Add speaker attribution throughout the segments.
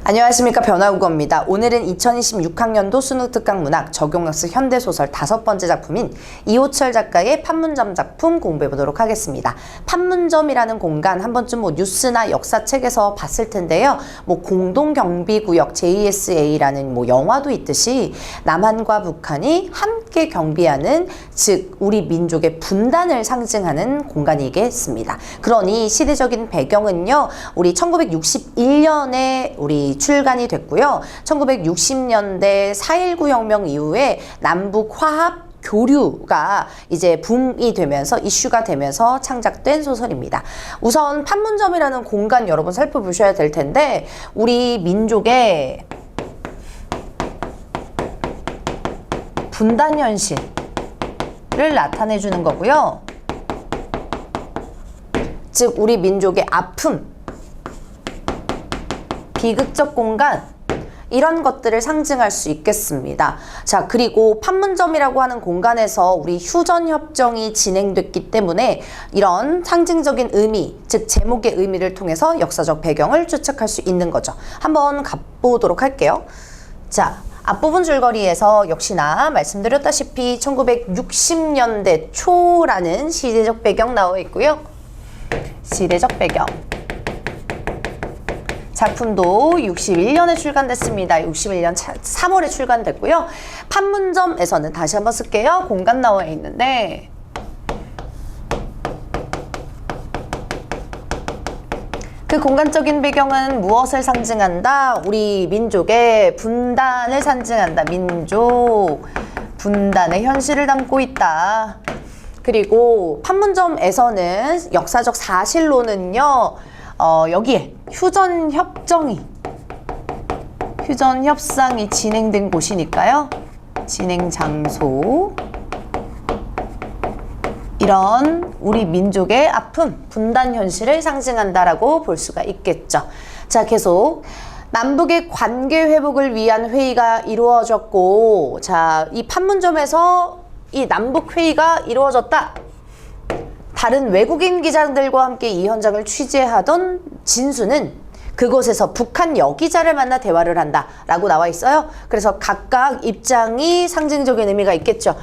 Speaker 1: 안녕하십니까, 변화국어입니다. 오늘은 2026학년도 수능특강문학 적용학습 현대소설 5번째 작품인 이호철 작가의 판문점 작품 공부해보도록 하겠습니다. 판문점이라는 공간 한 번쯤 뉴스나 역사책에서 봤을 텐데요. 공동경비구역 JSA라는 영화도 있듯이 남한과 북한이 함께 경비하는, 즉 우리 민족의 분단을 상징하는 공간이겠습니다. 그러니 시대적인 배경은요, 우리 1961년에 우리 출간이 됐고요. 1960년대 4.19 혁명 이후에 남북 화합 교류가 이제 붐이 되면서 이슈가 되면서 창작된 소설입니다. 우선 판문점이라는 공간 여러분 살펴보셔야 될 텐데, 우리 민족의 분단 현실을 나타내 주는 거고요. 즉 우리 민족의 아픔, 비극적 공간, 이런 것들을 상징할 수 있겠습니다. 자, 그리고 판문점이라고 하는 공간에서 우리 휴전협정이 진행됐기 때문에 이런 상징적인 의미, 즉 제목의 의미를 통해서 역사적 배경을 추측할 수 있는 거죠. 한번 가보도록 할게요. 자, 앞부분 줄거리에서 역시나 말씀드렸다시피 1960년대 초라는 시대적 배경 나와 있고요. 시대적 배경. 작품도 61년에 출간됐습니다. 61년 3월에 출간됐고요. 판문점에서는 다시 한번 쓸게요. 공간 나와 있는데, 그 공간적인 배경은 무엇을 상징한다? 우리 민족의 분단을 상징한다. 민족 분단의 현실을 담고 있다. 그리고 판문점에서는 역사적 사실로는요, 여기에 휴전협상이 진행된 곳이니까요. 진행 장소. 이런 우리 민족의 아픔, 분단 현실을 상징한다라고 볼 수가 있겠죠. 자, 계속 남북의 관계 회복을 위한 회의가 이루어졌고, 자, 이 판문점에서 이 남북 회의가 이루어졌다. 다른 외국인 기자들과 함께 이 현장을 취재하던 진수는 그곳에서 북한 여기자를 만나 대화를 한다 라고 나와 있어요. 그래서 각각 입장이 상징적인 의미가 있겠죠.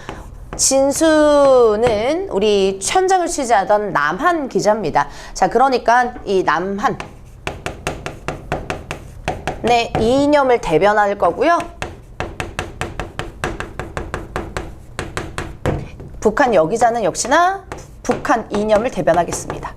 Speaker 1: 진수는 우리 현장을 취재하던 남한 기자입니다. 자, 그러니까 이 남한의 이념을 대변할 거고요. 북한 여기자는 역시나 북한 이념을 대변하겠습니다.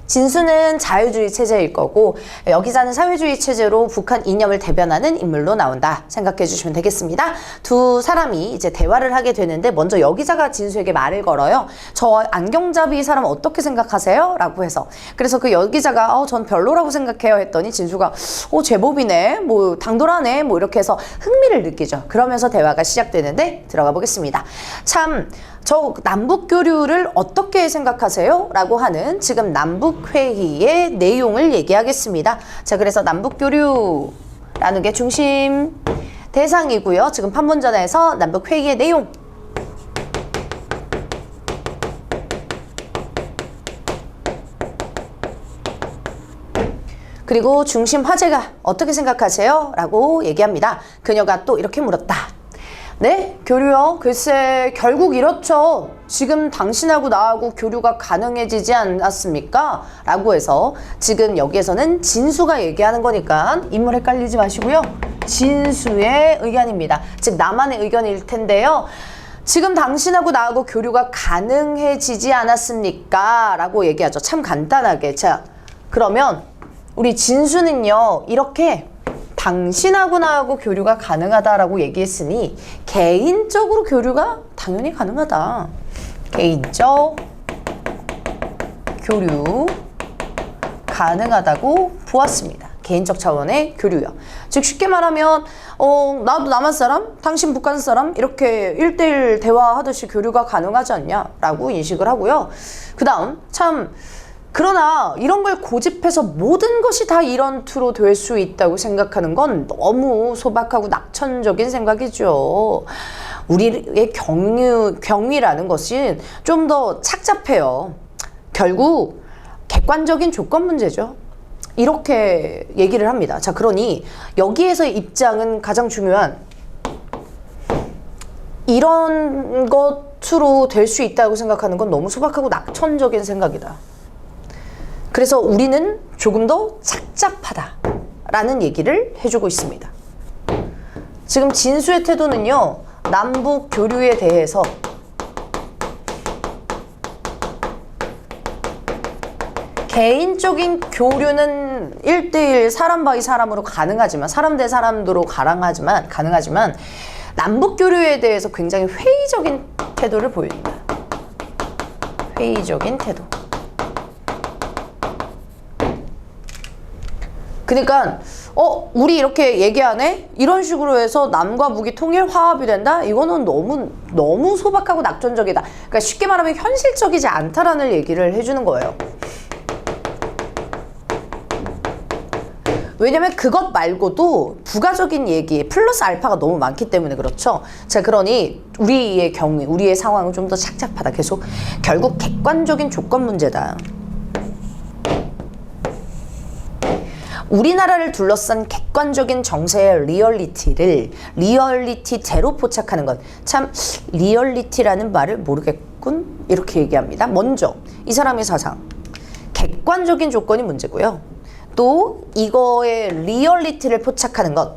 Speaker 1: 진수는 자유주의 체제일 거고, 여기자는 사회주의 체제로 북한 이념을 대변하는 인물로 나온다 생각해 주시면 되겠습니다. 두 사람이 이제 대화를 하게 되는데, 먼저 여기자가 진수에게 말을 걸어요. 저 안경잡이 사람 어떻게 생각하세요? 라고 해서. 그래서 그 여기자가 전 별로라고 생각해요 했더니 진수가 제법이네, 당돌하네, 이렇게 해서 흥미를 느끼죠. 그러면서 대화가 시작되는데 들어가 보겠습니다. 참, 저 남북교류를 어떻게 생각하세요? 라고 하는 지금 남북회의의 내용을 얘기하겠습니다. 자, 그래서 남북교류라는 게 중심 대상이고요. 지금 판문점에서 남북회의의 내용. 그리고 중심 화제가 어떻게 생각하세요? 라고 얘기합니다. 그녀가 또 이렇게 물었다. 네? 교류요? 글쎄, 결국 이렇죠. 지금 당신하고 나하고 교류가 가능해지지 않았습니까? 라고 해서 지금 여기에서는 진수가 얘기하는 거니까 인물 헷갈리지 마시고요. 진수의 의견입니다. 즉 남한의 의견일 텐데요. 지금 당신하고 나하고 교류가 가능해지지 않았습니까? 라고 얘기하죠. 참 간단하게. 자, 그러면 우리 진수는요, 이렇게 당신하고 나하고 교류가 가능하다라고 얘기했으니 개인적으로 교류가 당연히 가능하다. 개인적 교류 가능하다고 보았습니다. 개인적 차원의 교류요. 즉 쉽게 말하면 나도 남한 사람, 당신 북한 사람 이렇게 1대1 대화하듯이 교류가 가능하지 않냐라고 인식을 하고요. 그 다음 참, 그러나 이런 걸 고집해서 모든 것이 다 이런 투로 될 수 있다고 생각하는 건 너무 소박하고 낙천적인 생각이죠. 우리의 경위라는 것이 좀 더 착잡해요. 결국 객관적인 조건 문제죠. 이렇게 얘기를 합니다. 자, 그러니 여기에서의 입장은 가장 중요한 이런 것으로 될 수 있다고 생각하는 건 너무 소박하고 낙천적인 생각이다. 그래서 우리는 조금 더 착잡하다라는 얘기를 해주고 있습니다. 지금 진수의 태도는요, 남북 교류에 대해서 개인적인 교류는 1대1 사람 바이 사람으로 가능하지만, 사람 대 사람으로 가능하지만 남북 교류에 대해서 굉장히 회의적인 태도를 보입니다. 회의적인 태도. 그러니까 우리 이렇게 얘기하네? 이런 식으로 해서 남과 북이 통일 화합이 된다? 이거는 너무 소박하고 낙천적이다. 그러니까 쉽게 말하면 현실적이지 않다라는 얘기를 해주는 거예요. 왜냐면 그것 말고도 부가적인 얘기, 플러스 알파가 너무 많기 때문에 그렇죠. 자, 그러니 우리의 경우, 우리의 상황은 좀 더 착잡하다. 계속 결국 객관적인 조건 문제다. 우리나라를 둘러싼 객관적인 정세의 리얼리티대로 포착하는 것. 참 리얼리티라는 말을 모르겠군? 이렇게 얘기합니다. 먼저 이 사람의 사상. 객관적인 조건이 문제고요. 또 이거의 리얼리티를 포착하는 것.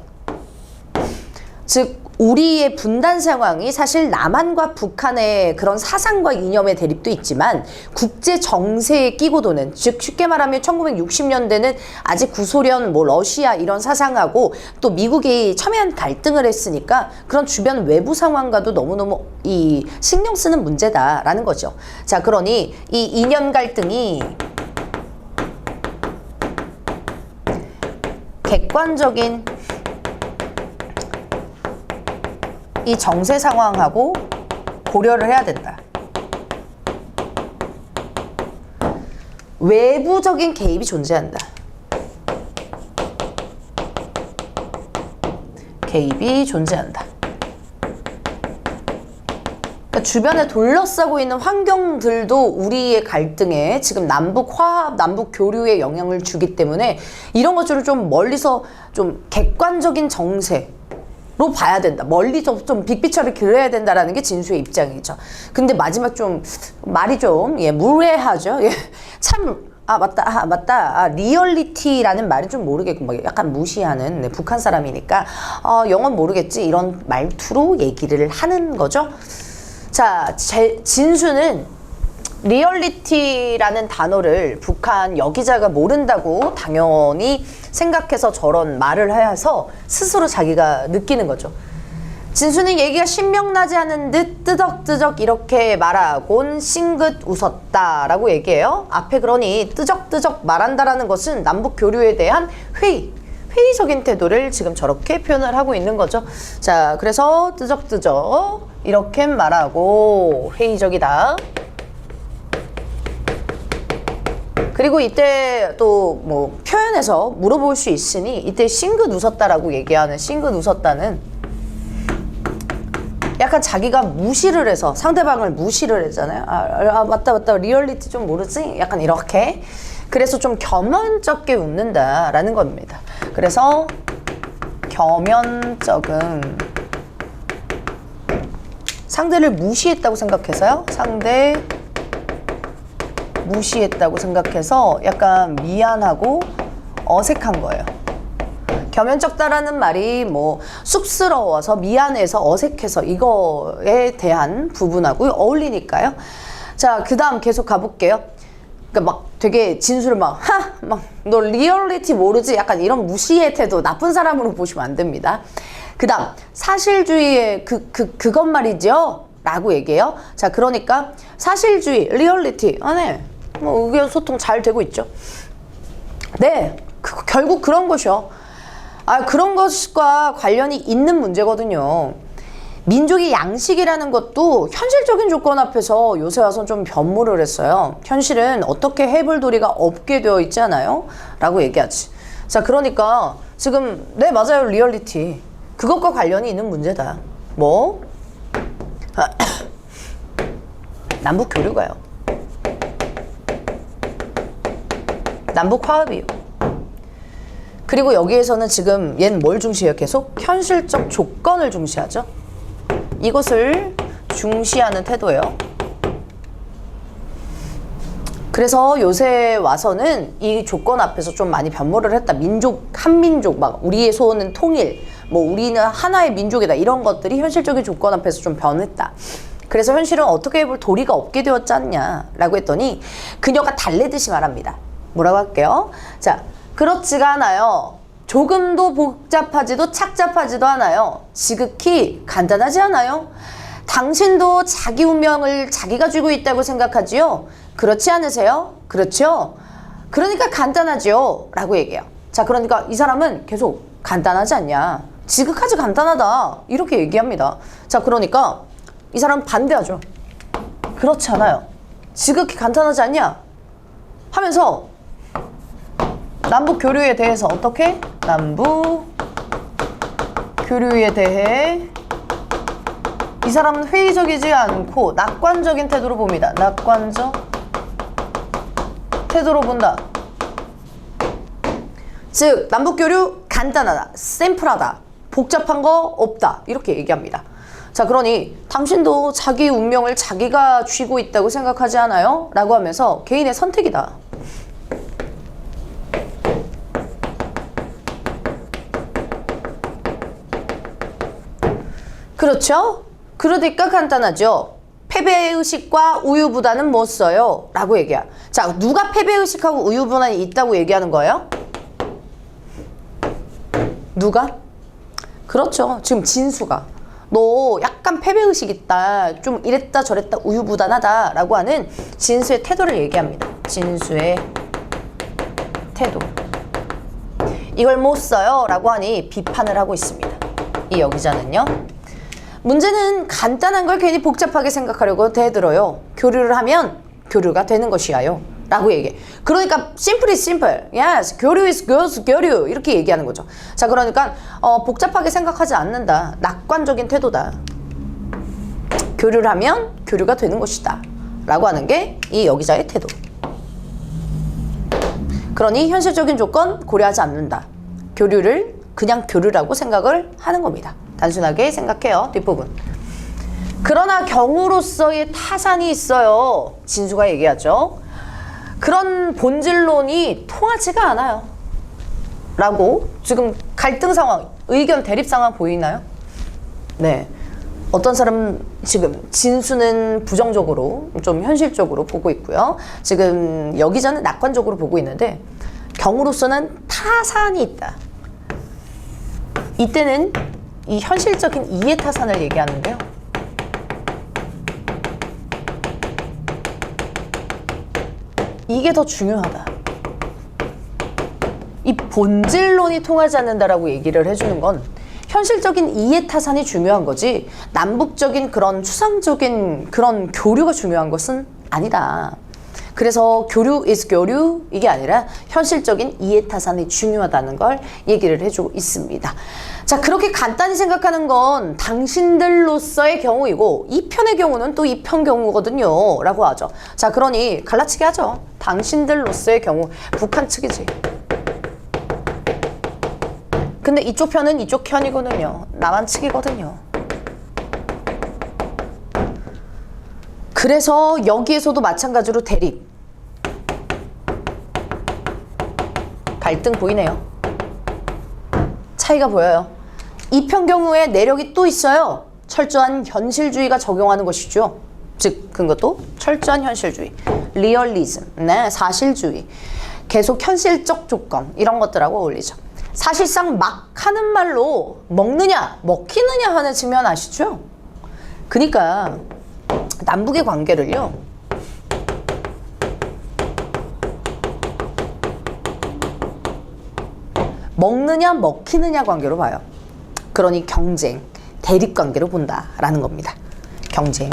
Speaker 1: 즉 우리의 분단 상황이 사실 남한과 북한의 그런 사상과 이념의 대립도 있지만 국제 정세에 끼고 도는, 즉 쉽게 말하면 1960년대는 아직 구소련, 러시아 이런 사상하고 또 미국이 첨예한 갈등을 했으니까 그런 주변 외부 상황과도 너무너무 신경 쓰는 문제다라는 거죠. 자, 그러니 이 이념 갈등이 객관적인 이 정세 상황하고 고려를 해야 된다. 외부적인 개입이 존재한다. 개입이 존재한다. 그러니까 주변에 둘러싸고 있는 환경들도 우리의 갈등에 지금 남북 화합, 남북 교류에 영향을 주기 때문에 이런 것들을 좀 멀리서 좀 객관적인 정세로 봐야 된다. 멀리서 좀 빅피처를 그려야 된다라는 게 진수의 입장이죠. 근데 마지막 좀 말이 좀 무례하죠. 맞다. 리얼리티라는 말은 좀 모르겠고 약간 무시하는 북한 사람이니까 영어는 모르겠지 이런 말투로 얘기를 하는 거죠. 자, 진수는 리얼리티라는 단어를 북한 여기자가 모른다고 당연히 생각해서 저런 말을 해서 스스로 자기가 느끼는 거죠. 진수는 얘기가 신명나지 않은 듯 뜨적뜨적 이렇게 말하곤 싱긋 웃었다라고 얘기해요. 앞에 그러니 뜨적뜨적 말한다라는 것은 남북 교류에 대한 회의적인 태도를 지금 저렇게 표현을 하고 있는 거죠. 자, 그래서 뜨적뜨적 이렇게 말하고 회의적이다. 그리고 이때 또 표현해서 물어볼 수 있으니 이때 싱긋 웃었다라고 얘기하는 싱긋 웃었다는 약간 자기가 무시를 해서 상대방을 무시를 했잖아요. 맞다 리얼리티 좀 모르지? 약간 이렇게. 그래서 좀 겸연쩍게 웃는다라는 겁니다. 그래서 겸연쩍은 상대를 무시했다고 생각해서요. 상대 무시했다고 생각해서 약간 미안하고 어색한 거예요. 겸연쩍다라는 말이 쑥스러워서 미안해서 어색해서 이거에 대한 부분하고 어울리니까요. 자, 그 다음 계속 가볼게요. 그러니까 되게 진수를 너 리얼리티 모르지? 약간 이런 무시의 태도, 나쁜 사람으로 보시면 안 됩니다. 그 다음 사실주의의 그것 말이죠? 라고 얘기해요. 자, 그러니까 사실주의, 리얼리티 네, 의견 소통 잘 되고 있죠. 네, 결국 그런 것이요. 그런 것과 관련이 있는 문제거든요. 민족의 양식이라는 것도 현실적인 조건 앞에서 요새 와서 좀 변모를 했어요. 현실은 어떻게 해불도리가 없게 되어 있잖아요? 라고 얘기하지. 자, 그러니까 지금 네, 맞아요. 리얼리티. 그것과 관련이 있는 문제다. 남북 교류가요. 남북 화합이요. 그리고 여기에서는 지금 얘는 뭘 중시해요? 계속 현실적 조건을 중시하죠. 이것을 중시하는 태도예요. 그래서 요새 와서는 이 조건 앞에서 좀 많이 변모를 했다. 민족, 한민족, 막 우리의 소원은 통일, 뭐 우리는 하나의 민족이다. 이런 것들이 현실적인 조건 앞에서 좀 변했다. 그래서 현실은 어떻게 해볼 도리가 없게 되었지 않냐라고 했더니 그녀가 달래듯이 말합니다. 뭐라고 할게요? 자, 그렇지가 않아요. 조금도 복잡하지도 착잡하지도 않아요. 지극히 간단하지 않아요? 당신도 자기 운명을 자기가 쥐고 있다고 생각하지요? 그렇지 않으세요? 그렇죠? 그러니까 간단하지요? 라고 얘기해요. 자, 그러니까 이 사람은 계속 간단하지 않냐? 지극하지 간단하다. 이렇게 얘기합니다. 자, 그러니까 이 사람 반대하죠. 그렇지 않아요. 지극히 간단하지 않냐? 하면서 남북 교류에 대해서 어떻게? 남북 교류에 대해 이 사람은 회의적이지 않고 낙관적인 태도로 봅니다. 낙관적 태도로 본다. 즉 남북 교류 간단하다, 심플하다, 복잡한 거 없다 이렇게 얘기합니다. 자, 그러니 당신도 자기 운명을 자기가 쥐고 있다고 생각하지 않아요? 라고 하면서 개인의 선택이다. 그렇죠? 그러니까 간단하죠. 패배의식과 우유부단은 못 써요. 라고 얘기해요. 자, 누가 패배의식하고 우유부단이 있다고 얘기하는 거예요? 누가? 그렇죠. 지금 진수가. 너 약간 패배의식 있다. 좀 이랬다 저랬다 우유부단하다. 라고 하는 진수의 태도를 얘기합니다. 진수의 태도. 이걸 못 써요. 라고 하니 비판을 하고 있습니다. 이 여기자는요. 문제는 간단한 걸 괜히 복잡하게 생각하려고 대들어요. 교류를 하면 교류가 되는 것이야요. 라고 얘기해. 그러니까 simple is simple. Yes, 교류 is good, 교류. 이렇게 얘기하는 거죠. 자, 그러니까 복잡하게 생각하지 않는다. 낙관적인 태도다. 교류를 하면 교류가 되는 것이다. 라고 하는 게 이 여기자의 태도. 그러니 현실적인 조건 고려하지 않는다. 교류를 그냥 교류라고 생각을 하는 겁니다. 단순하게 생각해요. 뒷부분. 그러나 경우로서의 타산이 있어요. 진수가 얘기하죠. 그런 본질론이 통하지가 않아요. 라고 지금 갈등 상황, 의견 대립 상황 보이나요? 네. 어떤 사람은 지금 진수는 부정적으로 좀 현실적으로 보고 있고요. 지금 여기저는 낙관적으로 보고 있는데 경우로서는 타산이 있다. 이때는 이 현실적인 이해타산을 얘기하는데요. 이게 더 중요하다. 이 본질론이 통하지 않는다라고 얘기를 해주는 건 현실적인 이해타산이 중요한 거지 남북적인 그런 추상적인 그런 교류가 중요한 것은 아니다. 그래서 교류 is 교류 이게 아니라 현실적인 이해타산이 중요하다는 걸 얘기를 해주고 있습니다. 자, 그렇게 간단히 생각하는 건 당신들로서의 경우이고 이 편의 경우는 또 이 편 경우거든요 라고 하죠. 자, 그러니 갈라치기 하죠. 당신들로서의 경우 북한 측이지. 근데 이쪽 편은 이쪽 편이거든요. 남한 측이거든요. 그래서 여기에서도 마찬가지로 대립. 갈등 보이네요. 차이가 보여요. 이 편 경우에 내력이 또 있어요. 철저한 현실주의가 적용하는 것이죠. 즉 그것도 철저한 현실주의. 리얼리즘, 네, 사실주의. 계속 현실적 조건 이런 것들하고 어울리죠. 사실상 막 하는 말로 먹느냐 먹히느냐 하는 측면 아시죠? 그러니까 남북의 관계를요 먹느냐 먹히느냐 관계로 봐요. 그러니 경쟁, 대립 관계로 본다라는 겁니다. 경쟁,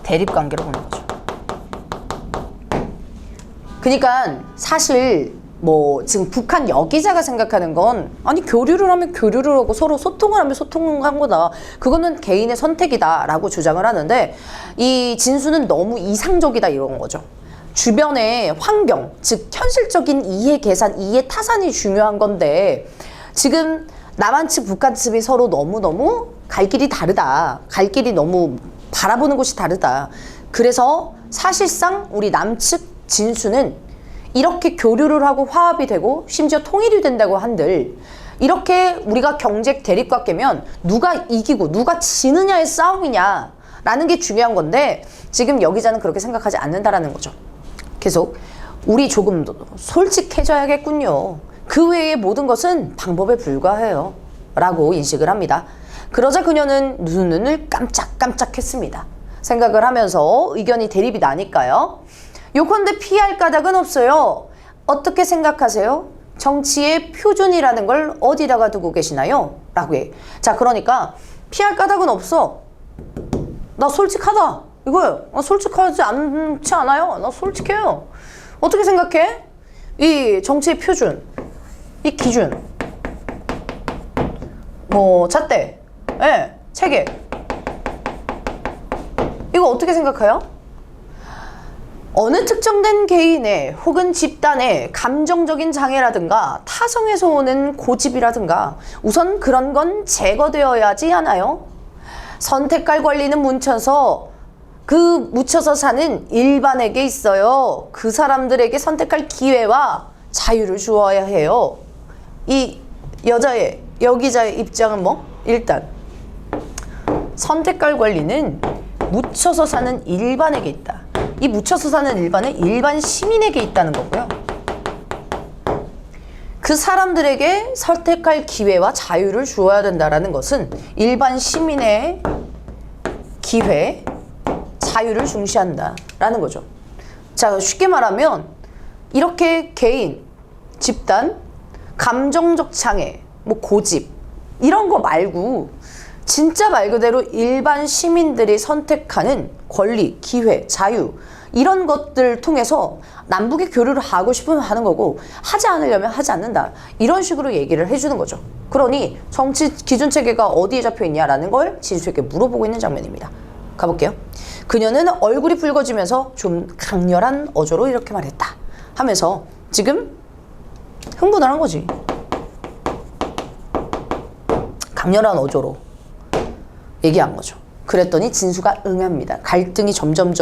Speaker 1: 대립 관계로 보는 거죠. 그러니까 사실 뭐 지금 북한 여기자가 생각하는 건 아니 교류를 하면 교류를 하고 서로 소통을 하면 소통을 한 거다. 그거는 개인의 선택이다 라고 주장을 하는데 이 진수는 너무 이상적이다 이런 거죠. 주변의 환경, 즉 현실적인 이해 계산, 이해 타산이 중요한 건데 지금 남한 측, 북한 측이 서로 너무너무 갈 길이 다르다. 갈 길이 너무 바라보는 곳이 다르다. 그래서 사실상 우리 남측 진수는 이렇게 교류를 하고 화합이 되고 심지어 통일이 된다고 한들 이렇게 우리가 경제 대립관계면 누가 이기고 누가 지느냐의 싸움이냐 라는 게 중요한 건데 지금 여기자는 그렇게 생각하지 않는다라는 거죠. 계속 우리 조금 더 솔직해져야겠군요. 그 외의 모든 것은 방법에 불과해요 라고 인식을 합니다. 그러자 그녀는 눈을 깜짝깜짝 했습니다. 생각을 하면서 의견이 대립이 나니까요. 요컨대 피할 까닭은 없어요. 어떻게 생각하세요? 정치의 표준이라는 걸 어디다가 두고 계시나요? 라고 해. 자, 그러니까 피할 까닭은 없어. 나 솔직하다. 이거예요. 나 솔직하지 않지 않아요? 나 솔직해요. 어떻게 생각해? 이 정치의 표준, 이 기준, 뭐 잣대, 예, 체계. 이거 어떻게 생각해요? 어느 특정된 개인의 혹은 집단의 감정적인 장애라든가 타성에서 오는 고집이라든가 우선 그런 건 제거되어야지 하나요? 선택할 권리는 묻혀서 사는 일반에게 있어요. 그 사람들에게 선택할 기회와 자유를 주어야 해요. 이 여자의, 여기자의 입장은 뭐? 일단 선택할 권리는 묻혀서 사는 일반에게 있다. 이 묻혀서 사는 일반은 일반 시민에게 있다는 거고요. 그 사람들에게 선택할 기회와 자유를 주어야 된다는 것은 일반 시민의 기회, 자유를 중시한다라는 거죠. 자, 쉽게 말하면 이렇게 개인, 집단, 감정적 장애, 뭐 고집 이런 거 말고 진짜 말 그대로 일반 시민들이 선택하는 권리, 기회, 자유 이런 것들 통해서 남북의 교류를 하고 싶으면 하는 거고 하지 않으려면 하지 않는다. 이런 식으로 얘기를 해주는 거죠. 그러니 정치 기준체계가 어디에 잡혀있냐라는 걸 진수에게 물어보고 있는 장면입니다. 가볼게요. 그녀는 얼굴이 붉어지면서 좀 강렬한 어조로 이렇게 말했다 하면서 지금 흥분을 한 거지. 강렬한 어조로 얘기한 거죠. 그랬더니 진수가 응합니다. 갈등이 점점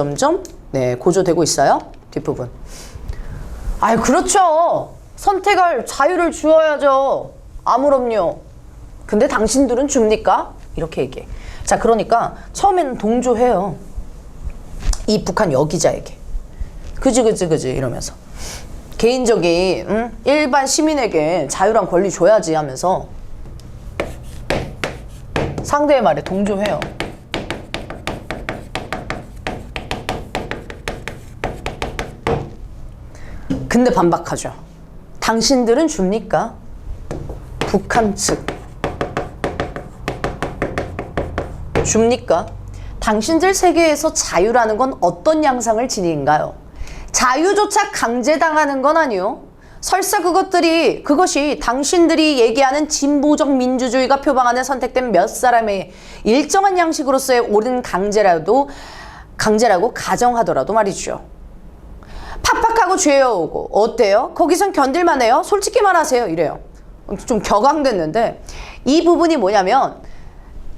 Speaker 1: 고조되고 있어요. 뒷부분. 아유, 그렇죠. 선택할 자유를 주어야죠. 아무럼요. 근데 당신들은 줍니까? 이렇게 얘기해. 자, 그러니까 처음에는 동조해요. 이 북한 여기자에게. 그지 이러면서. 개인적인 일반 시민에게 자유랑 권리 줘야지 하면서 상대의 말에 동조해요. 근데 반박하죠. 당신들은 줍니까? 북한 측. 줍니까? 당신들 세계에서 자유라는 건 어떤 양상을 지닌가요? 자유조차 강제당하는 건 아니요. 설사 그것이 당신들이 얘기하는 진보적 민주주의가 표방하는 선택된 몇 사람의 일정한 양식으로서의 옳은 강제라고 가정하더라도 말이죠. 팍팍하고 죄어오고 어때요? 거기선 견딜만해요? 솔직히 말하세요. 이래요. 좀 격앙됐는데 이 부분이 뭐냐면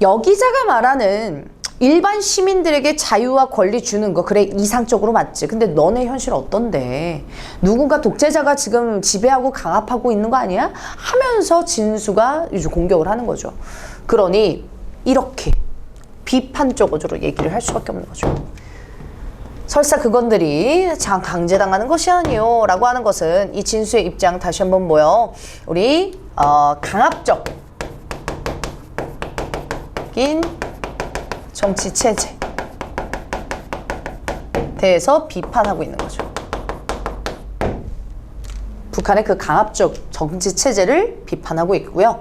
Speaker 1: 여기자가 말하는 일반 시민들에게 자유와 권리 주는 거 그래 이상적으로 맞지. 근데 너네 현실 어떤데? 누군가 독재자가 지금 지배하고 강압하고 있는 거 아니야? 하면서 진수가 이제 공격을 하는 거죠. 그러니 이렇게 비판적으로 얘기를 할 수밖에 없는 거죠. 설사 그건들이 강제당하는 것이 아니요 라고 하는 것은 이 진수의 입장 다시 한번 보여. 우리 강압적인 정치체제 대해서 비판하고 있는 거죠. 북한의 그 강압적 정치체제를 비판하고 있고요.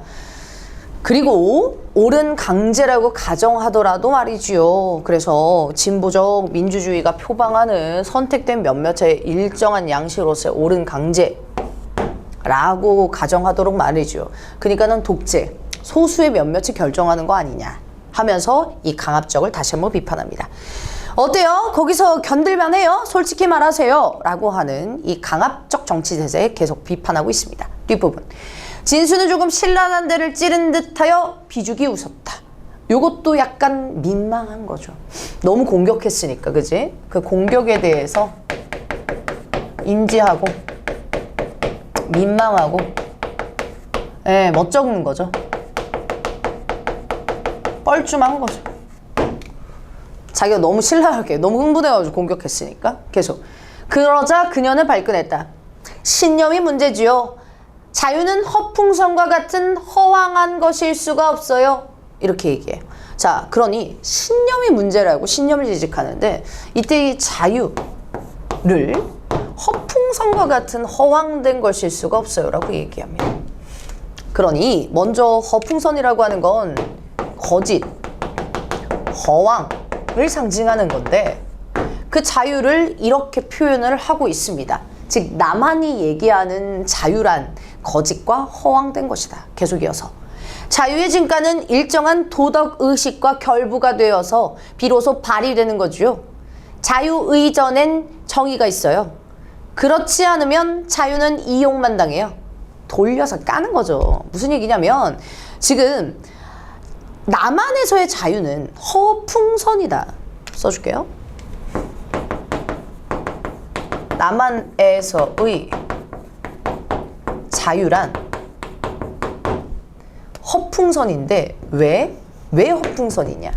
Speaker 1: 그리고 옳은 강제라고 가정하더라도 말이지요. 그래서 진보적 민주주의가 표방하는 선택된 몇몇의 일정한 양식으로서의 옳은 강제 라고 가정하도록 말이죠. 그러니까는 독재, 소수의 몇몇이 결정하는 거 아니냐 하면서 이 강압적을 다시 한번 비판합니다. 어때요? 거기서 견딜만 해요? 솔직히 말하세요. 라고 하는 이 강압적 정치 제재에 계속 비판하고 있습니다. 뒷부분. 진수는 조금 신랄한 데를 찌른 듯하여 비죽이 웃었다. 요것도 약간 민망한 거죠. 너무 공격했으니까, 그지? 그 공격에 대해서 인지하고 민망하고 멋쩍는 거죠. 뻘쭘한 거죠. 자기가 너무 신랄하게 너무 흥분해가지고 공격했으니까 계속. 그러자 그녀는 발끈했다. 신념이 문제지요. 자유는 허풍성과 같은 허황한 것일 수가 없어요. 이렇게 얘기해요. 자, 그러니 신념이 문제라고 신념을 지적하는데 이때 이 자유를 허풍성과 같은 허황된 것일 수가 없어요 라고 얘기합니다. 그러니 먼저 허풍선이라고 하는 건 거짓, 허황을 상징하는 건데 그 자유를 이렇게 표현을 하고 있습니다. 즉 나만이 얘기하는 자유란 거짓과 허황된 것이다. 계속 이어서 자유의 진가는 일정한 도덕의식과 결부가 되어서 비로소 발휘되는 거죠. 자유의전엔 정의가 있어요. 그렇지 않으면 자유는 이용만 당해요. 돌려서 까는 거죠. 무슨 얘기냐면 지금 남한에서의 자유는 허풍선이다. 써줄게요. 남한에서의 자유란 허풍선인데 왜 허풍선이냐?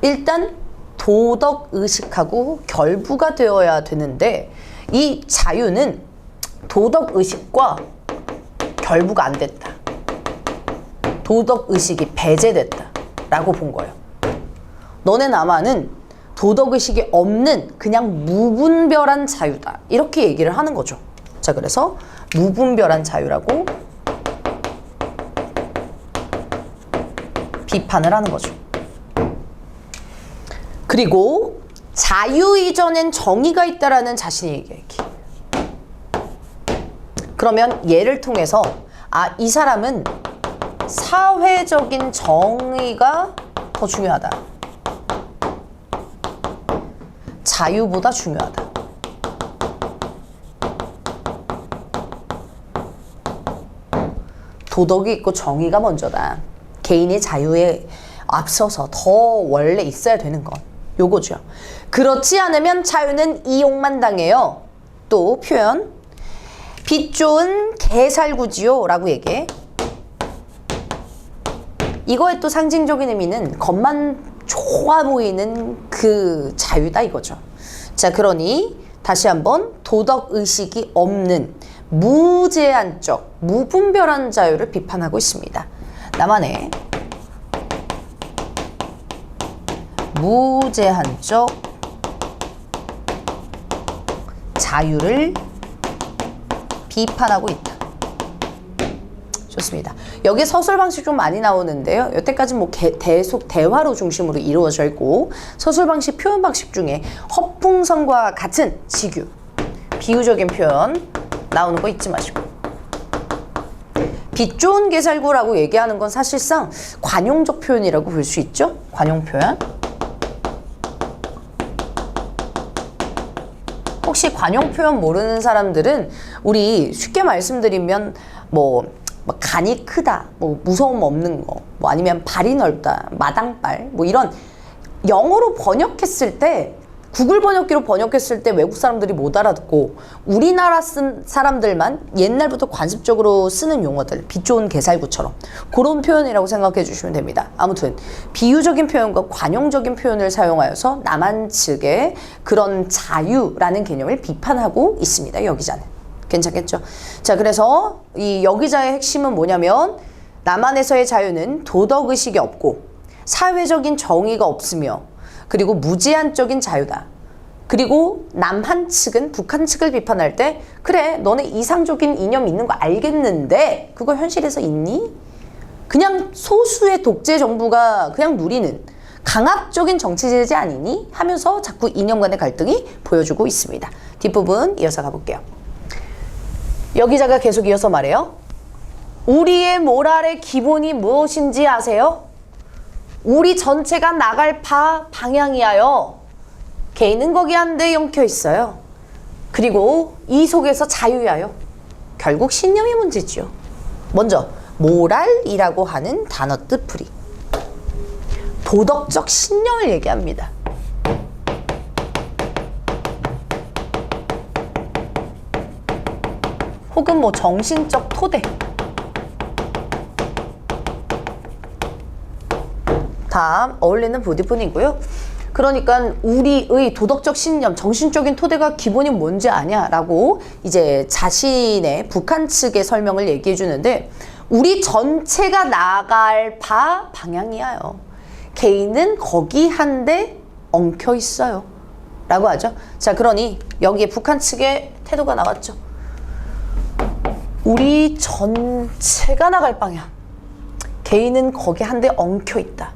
Speaker 1: 일단 도덕의식하고 결부가 되어야 되는데 이 자유는 도덕의식과 결부가 안 됐다. 도덕의식이 배제됐다 라고 본 거예요. 너네 남한은 도덕의식이 없는 그냥 무분별한 자유다. 이렇게 얘기를 하는 거죠. 자, 그래서 무분별한 자유라고 비판을 하는 거죠. 그리고 자유 이전엔 정의가 있다라는 자신의 얘기. 그러면 얘를 통해서 이 사람은 사회적인 정의가 더 중요하다. 자유보다 중요하다. 도덕이 있고 정의가 먼저다. 개인의 자유에 앞서서 더 원래 있어야 되는 것. 요거죠. 그렇지 않으면 자유는 이용만 당해요. 또 표현. 빛 좋은 개살구지요 라고 얘기해. 이거의 또 상징적인 의미는 겉만 좋아 보이는 그 자유다 이거죠. 자, 그러니 다시 한번 도덕의식이 없는 무제한적, 무분별한 자유를 비판하고 있습니다. 남한의 무제한적 자유를 비판하고 있다. 좋습니다. 여기 서술 방식 좀 많이 나오는데요. 여태까지 뭐 계속 대화로 중심으로 이루어져 있고 서술 방식, 표현 방식 중에 허풍선과 같은 직유, 비유적인 표현 나오는 거 잊지 마시고. 빛 좋은 개살구라고 얘기하는 건 사실상 관용적 표현이라고 볼 수 있죠. 관용 표현. 혹시 관용 표현 모르는 사람들은 우리 쉽게 말씀드리면 뭐 간이 크다, 뭐 무서움 없는 거, 뭐 아니면 발이 넓다, 마당발, 뭐 이런 영어로 번역했을 때, 구글 번역기로 번역했을 때 외국 사람들이 못 알아듣고 우리나라 쓴 사람들만 옛날부터 관습적으로 쓰는 용어들, 빛 좋은 개살구처럼 그런 표현이라고 생각해 주시면 됩니다. 아무튼 비유적인 표현과 관용적인 표현을 사용하여서 남한 측의 그런 자유라는 개념을 비판하고 있습니다. 여기자는. 괜찮겠죠? 자, 그래서 이 여기자의 핵심은 뭐냐면 남한에서의 자유는 도덕의식이 없고 사회적인 정의가 없으며 그리고 무제한적인 자유다. 그리고 남한 측은 북한 측을 비판할 때 그래 너네 이상적인 이념 있는 거 알겠는데 그거 현실에서 있니? 그냥 소수의 독재 정부가 그냥 누리는 강압적인 정치 제재 아니니? 하면서 자꾸 이념 간의 갈등이 보여주고 있습니다. 뒷부분 이어서 가볼게요. 여기자가 계속 이어서 말해요. 우리의 모랄의 기본이 무엇인지 아세요? 우리 전체가 나갈 방향이하여 개인은 거기 한데 엉켜 있어요. 그리고 이 속에서 자유하여 결국 신념이 문제지요. 먼저 모랄이라고 하는 단어 뜻풀이 도덕적 신념을 얘기합니다. 혹은 뭐 정신적 토대. 다음 어울리는 부디뿐이고요. 그러니까 우리의 도덕적 신념, 정신적인 토대가 기본이 뭔지 아냐라고 이제 자신의 북한 측의 설명을 얘기해 주는데 우리 전체가 나갈 방향이야요. 개인은 거기 한데 엉켜 있어요. 라고 하죠. 자, 그러니 여기에 북한 측의 태도가 나왔죠. 우리 전체가 나갈 방향. 개인은 거기 한데 엉켜 있다.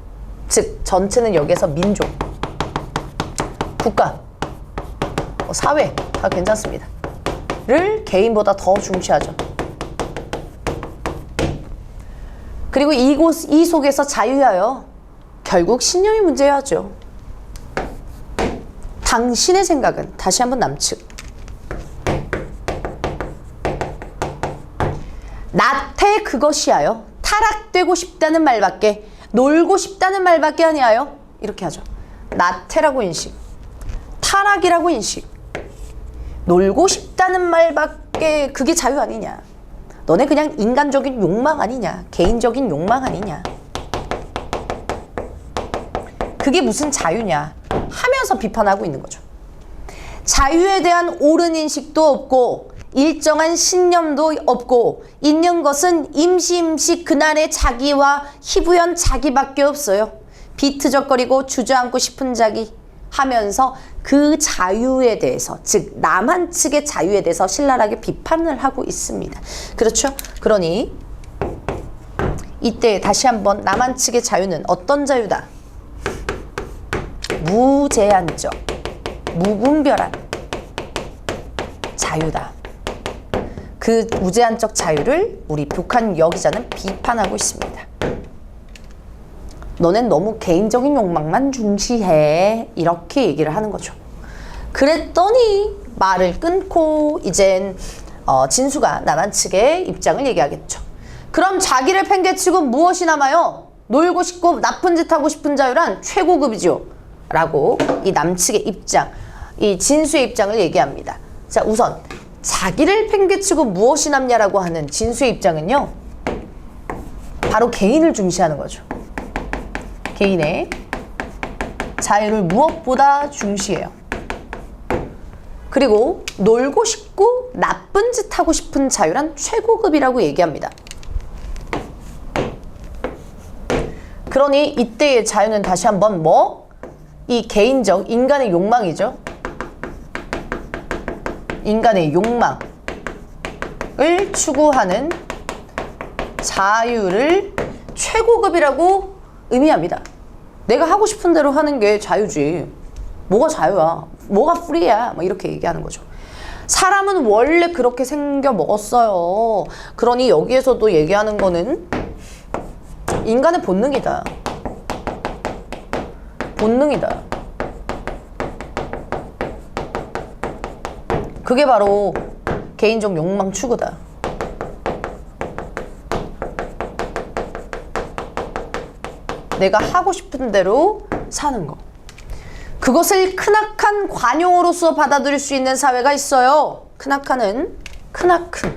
Speaker 1: 즉 전체는 여기에서 민족, 국가, 사회 다 괜찮습니다. 를 개인보다 더 중시하죠. 그리고 이 속에서 자유하여 결국 신념이 문제야죠. 당신의 생각은 다시 한번 남측. 나태 그것이하여 타락되고 싶다는 말밖에 놀고 싶다는 말밖에 아니하여 이렇게 하죠. 나태라고 인식, 타락이라고 인식, 놀고 싶다는 말밖에 그게 자유 아니냐. 너네 그냥 인간적인 욕망 아니냐. 개인적인 욕망 아니냐. 그게 무슨 자유냐 하면서 비판하고 있는 거죠. 자유에 대한 옳은 인식도 없고 일정한 신념도 없고 있는 것은 임시임시 그날의 자기와 희부연 자기밖에 없어요. 비트적거리고 주저앉고 싶은 자기 하면서 그 자유에 대해서, 즉 남한 측의 자유에 대해서 신랄하게 비판을 하고 있습니다. 그렇죠? 그러니 이때 다시 한번 남한 측의 자유는 어떤 자유다? 무제한적, 무분별한 자유다. 그 무제한적 자유를 우리 북한 여기자는 비판하고 있습니다. 너넨 너무 개인적인 욕망만 중시해. 이렇게 얘기를 하는 거죠. 그랬더니 말을 끊고 이젠 진수가 남한 측의 입장을 얘기하겠죠. 그럼 자기를 팽개치고 무엇이 남아요? 놀고 싶고 나쁜 짓 하고 싶은 자유란 최고급이죠. 라고 이 남측의 입장, 이 진수의 입장을 얘기합니다. 자, 우선 자기를 팽개치고 무엇이 남냐라고 하는 진수의 입장은요, 바로 개인을 중시하는 거죠. 개인의 자유를 무엇보다 중시해요. 그리고 놀고 싶고 나쁜 짓 하고 싶은 자유란 최고급이라고 얘기합니다. 그러니 이때의 자유는 다시 한번 이 개인적 인간의 욕망이죠. 인간의 욕망을 추구하는 자유를 최고급이라고 의미합니다. 내가 하고 싶은 대로 하는 게 자유지. 뭐가 자유야? 뭐가 프리야? 뭐 이렇게 얘기하는 거죠. 사람은 원래 그렇게 생겨 먹었어요. 그러니 여기에서도 얘기하는 거는 인간의 본능이다. 본능이다. 그게 바로 개인적 욕망 추구다. 내가 하고 싶은 대로 사는 거. 그것을 크나큰 관용으로서 받아들일 수 있는 사회가 있어요. 크나큰은 크나큰이라고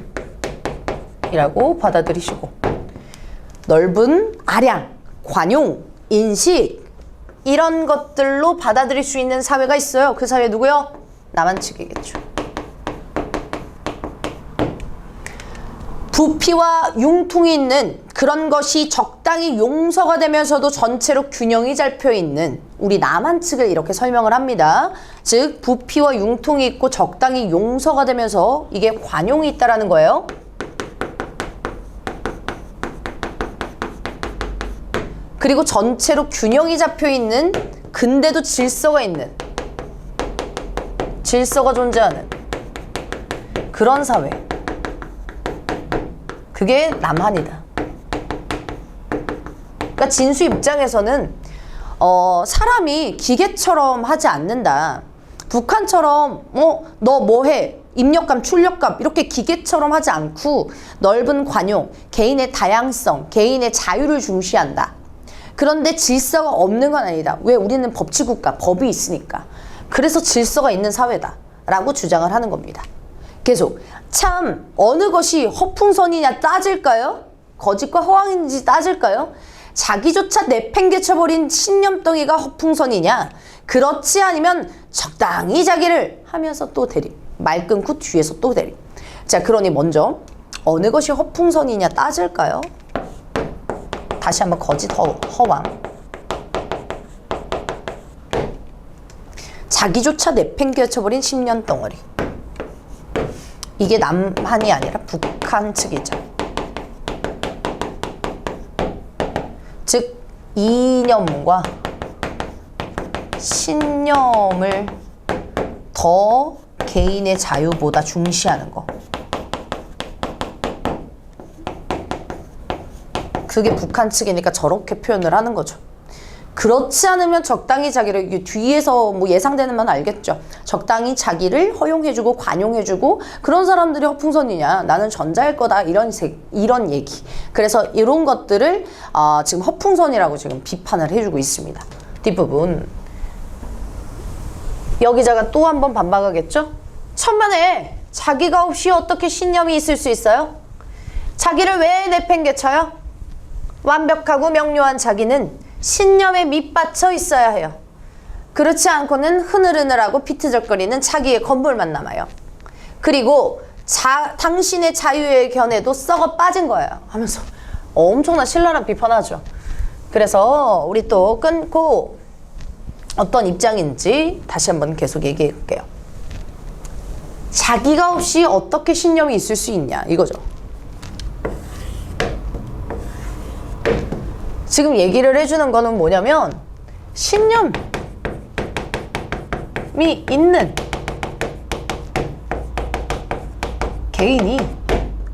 Speaker 1: 받아들이시고, 넓은 아량, 관용, 인식 이런 것들로 받아들일 수 있는 사회가 있어요. 그 사회 누구요? 남한 측이겠죠. 부피와 융통이 있는 그런 것이 적당히 용서가 되면서도 전체로 균형이 잡혀 있는 우리 남한 측을 이렇게 설명을 합니다. 즉 부피와 융통이 있고 적당히 용서가 되면서 이게 관용이 있다라는 거예요. 그리고 전체로 균형이 잡혀 있는, 근데도 질서가 있는, 질서가 존재하는 그런 사회. 그게 남한이다. 그러니까 진수 입장에서는 사람이 기계처럼 하지 않는다. 북한처럼 너 뭐해? 입력감, 출력감 이렇게 기계처럼 하지 않고 넓은 관용, 개인의 다양성, 개인의 자유를 중시한다. 그런데 질서가 없는 건 아니다. 왜? 우리는 법치국가, 법이 있으니까. 그래서 질서가 있는 사회다 라고 주장을 하는 겁니다. 계속 참 어느 것이 허풍선이냐 따질까요? 거짓과 허황인지 따질까요? 자기조차 내팽개쳐버린 신념덩이가 허풍선이냐? 그렇지 않으면 적당히 자기를 하면서 또 대립. 말 끊고 뒤에서 또 대립. 자, 그러니 먼저 어느 것이 허풍선이냐 따질까요? 다시 한번 거짓, 허황. 자기조차 내팽개쳐버린 신념 덩어리. 이게 남한이 아니라 북한 측이죠. 즉 이념과 신념을 더 개인의 자유보다 중시하는 거. 그게 북한 측이니까 저렇게 표현을 하는 거죠. 그렇지 않으면 적당히 자기를, 뒤에서 뭐 예상되는 건 알겠죠. 적당히 자기를 허용해주고 관용해주고 그런 사람들이 허풍선이냐, 나는 전자일 거다, 이런 얘기. 그래서 이런 것들을 지금 허풍선이라고 지금 비판을 해주고 있습니다. 뒷부분 여기자가 또 한 번 반박하겠죠. 천만에 자기가 없이 어떻게 신념이 있을 수 있어요? 자기를 왜 내팽개쳐요? 완벽하고 명료한 자기는 신념에 밑받쳐 있어야 해요. 그렇지 않고는 흐느흐느하고 비트적거리는 자기의 건물만 남아요. 그리고 당신의 자유의 견해도 썩어 빠진 거예요 하면서 엄청난 신랄한 비판하죠. 그래서 우리 또 끊고 어떤 입장인지 다시 한번 계속 얘기해 볼게요. 자기가 없이 어떻게 신념이 있을 수 있냐 이거죠. 지금 얘기를 해주는 거는 뭐냐면 신념이 있는 개인이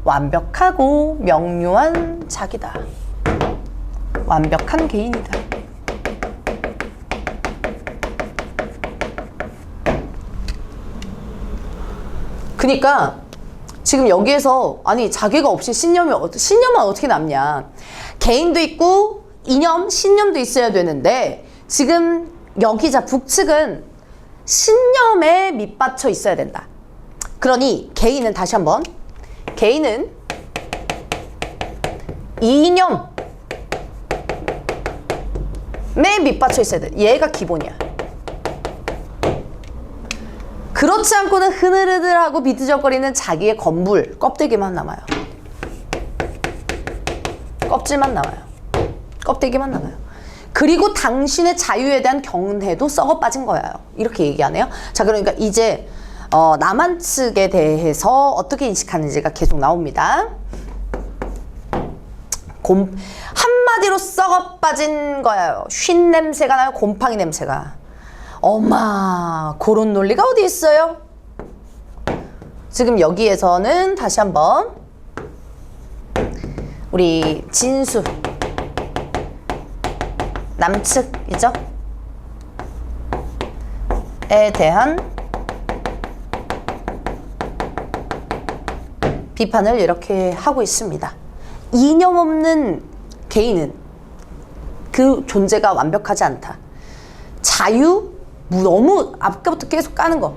Speaker 1: 완벽하고 명료한 자기다. 완벽한 개인이다. 그러니까 지금 여기에서 아니 자기가 없이 신념은 어떻게 남냐. 개인도 있고 이념, 신념도 있어야 되는데 지금 여기자 북측은 신념에 밑받쳐 있어야 된다. 그러니 개인은 다시 한번 개인은 이념에 밑받쳐 있어야 돼. 얘가 기본이야. 그렇지 않고는 흐느흐느하고 비트적거리는 자기의 건물, 껍데기만 남아요. 껍질만 남아요. 껍데기만 남아요. 그리고 당신의 자유에 대한 경계도 썩어 빠진 거예요. 이렇게 얘기하네요. 자, 그러니까 이제 남한 측에 대해서 어떻게 인식하는지가 계속 나옵니다. 한마디로 썩어 빠진 거예요. 쉰 냄새가 나요. 곰팡이 냄새가. 엄마, 그런 논리가 어디 있어요? 지금 여기에서는 다시 한번 우리 진수 남측이죠? 에 대한 비판을 이렇게 하고 있습니다. 이념 없는 개인은 그 존재가 완벽하지 않다. 자유? 너무 아까부터 계속 까는 거.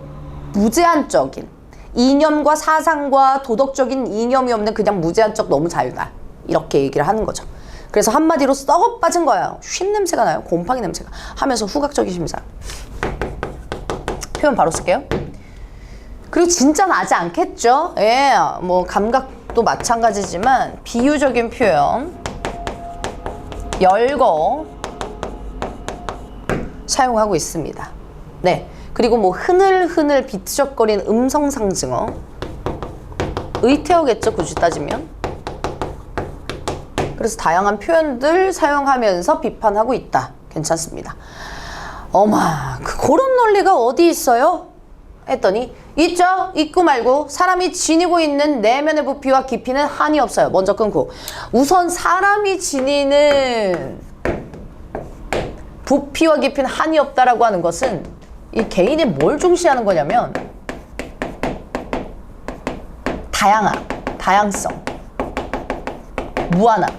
Speaker 1: 무제한적인 이념과 사상과 도덕적인 이념이 없는 그냥 무제한적 너무 자유다. 이렇게 얘기를 하는 거죠. 그래서 한마디로 썩어 빠진 거예요. 쉰 냄새가 나요. 곰팡이 냄새가. 하면서 후각적인 심사. 표현 바로 쓸게요. 그리고 진짜 나지 않겠죠? 예, 뭐 감각도 마찬가지지만 비유적인 표현 열거 사용하고 있습니다. 네, 그리고 뭐 흐늘흐늘 비트적거리는 음성 상징어 의태어겠죠, 굳이 따지면. 그래서 다양한 표현들 사용하면서 비판하고 있다. 괜찮습니다. 어마, 그런 논리가 어디 있어요? 했더니 있죠. 있고 말고 사람이 지니고 있는 내면의 부피와 깊이는 한이 없어요. 먼저 끊고 우선 사람이 지니는 부피와 깊이는 한이 없다라고 하는 것은 이 개인이 뭘 중시하는 거냐면 다양성, 무한함을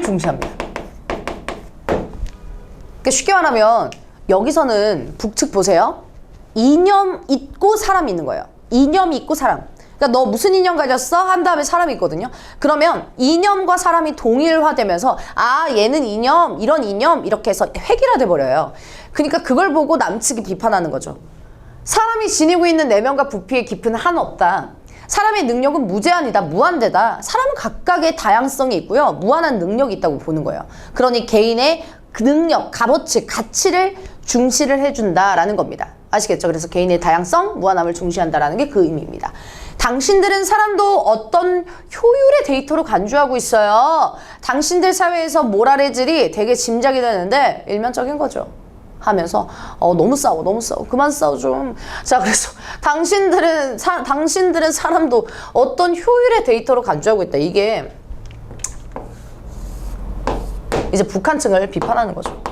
Speaker 1: 중시합니다. 그러니까 쉽게 말하면 여기서는 북측 보세요. 이념 있고 사람 있는 거예요. 이념이 있고 사람. 그러니까 너 무슨 이념 가졌어? 한 다음에 사람이 있거든요. 그러면 이념과 사람이 동일화되면서 아 얘는 이념, 이런 이념 이렇게 해서 획일화돼 버려요. 그러니까 그걸 보고 남측이 비판하는 거죠. 사람이 지니고 있는 내면과 부피의 깊이는 한 없다. 사람의 능력은 무제한이다. 무한대다. 사람은 각각의 다양성이 있고요. 무한한 능력이 있다고 보는 거예요. 그러니 개인의 그 능력, 값어치, 가치를 중시를 해준다라는 겁니다. 아시겠죠? 그래서 개인의 다양성, 무한함을 중시한다라는 게 그 의미입니다. 당신들은 사람도 어떤 효율의 데이터로 간주하고 있어요. 당신들 사회에서 모랄의 질이 되게 짐작이 되는데 일면적인 거죠. 하면서 너무 싸워 그만 싸워 좀. 자, 그래서 당신들은 사람도 어떤 효율의 데이터로 간주하고 있다. 이게 이제 북한층을 비판하는 거죠.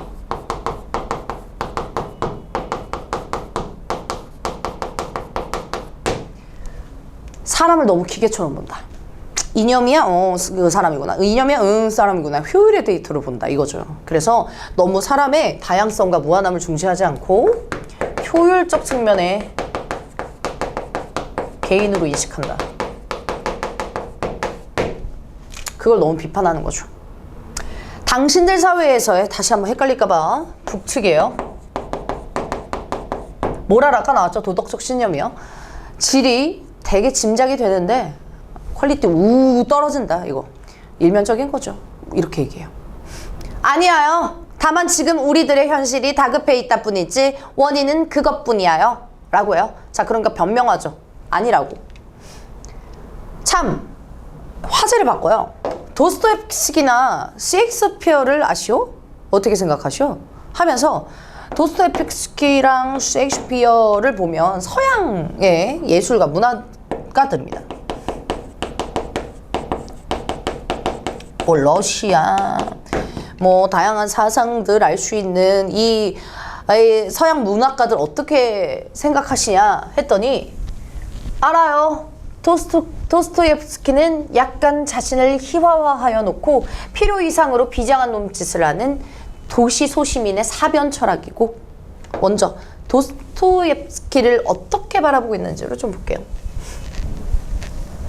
Speaker 1: 사람을 너무 기계처럼 본다. 이념이야? 그 사람이구나. 이념이야? 사람이구나. 효율의 데이터로 본다. 이거죠. 그래서 너무 사람의 다양성과 무한함을 중시하지 않고 효율적 측면에 개인으로 인식한다. 그걸 너무 비판하는 거죠. 당신들 사회에서의, 다시 한번 헷갈릴까봐, 북측이에요. 모랄 아까 나왔죠? 도덕적 신념이요. 질이 되게 짐작이 되는데 퀄리티 떨어진다. 이거 일면적인 거죠. 이렇게 얘기해요. 아니에요. 다만 지금 우리들의 현실이 다급해 있다 뿐이지 원인은 그것뿐이야요. 라고요. 자, 그러니까 변명하죠. 아니라고. 참 화제를 바꿔요. 도스토옙스키나 셰익스피어를 아시오? 어떻게 생각하시오? 하면서 도스토옙스키랑 셰익스피어를 보면 서양의 예술가, 문화가들입니다. 뭐 러시아, 뭐 다양한 사상들 알 수 있는 이 서양 문학가들 어떻게 생각하시냐 했더니 알아요. 도스토옙스키는 약간 자신을 희화화하여 놓고 필요 이상으로 비장한 놈짓을 하는 도시 소시민의 사변 철학이고, 먼저 도스토옙스키를 어떻게 바라보고 있는지를 좀 볼게요.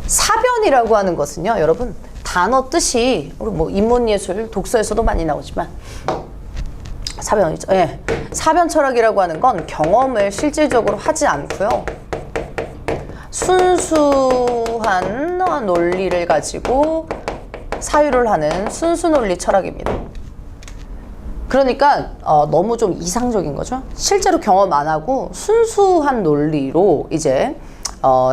Speaker 1: 사변이라고 하는 것은요, 여러분, 단어 뜻이 우리 뭐 인문예술 독서에서도 많이 나오지만 사변이죠. 예. 사변 철학이라고 하는 건 경험을 실질적으로 하지 않고요, 순수한 논리를 가지고 사유를 하는 순수 논리 철학입니다. 그러니까 너무 좀 이상적인 거죠. 실제로 경험 안 하고 순수한 논리로 이제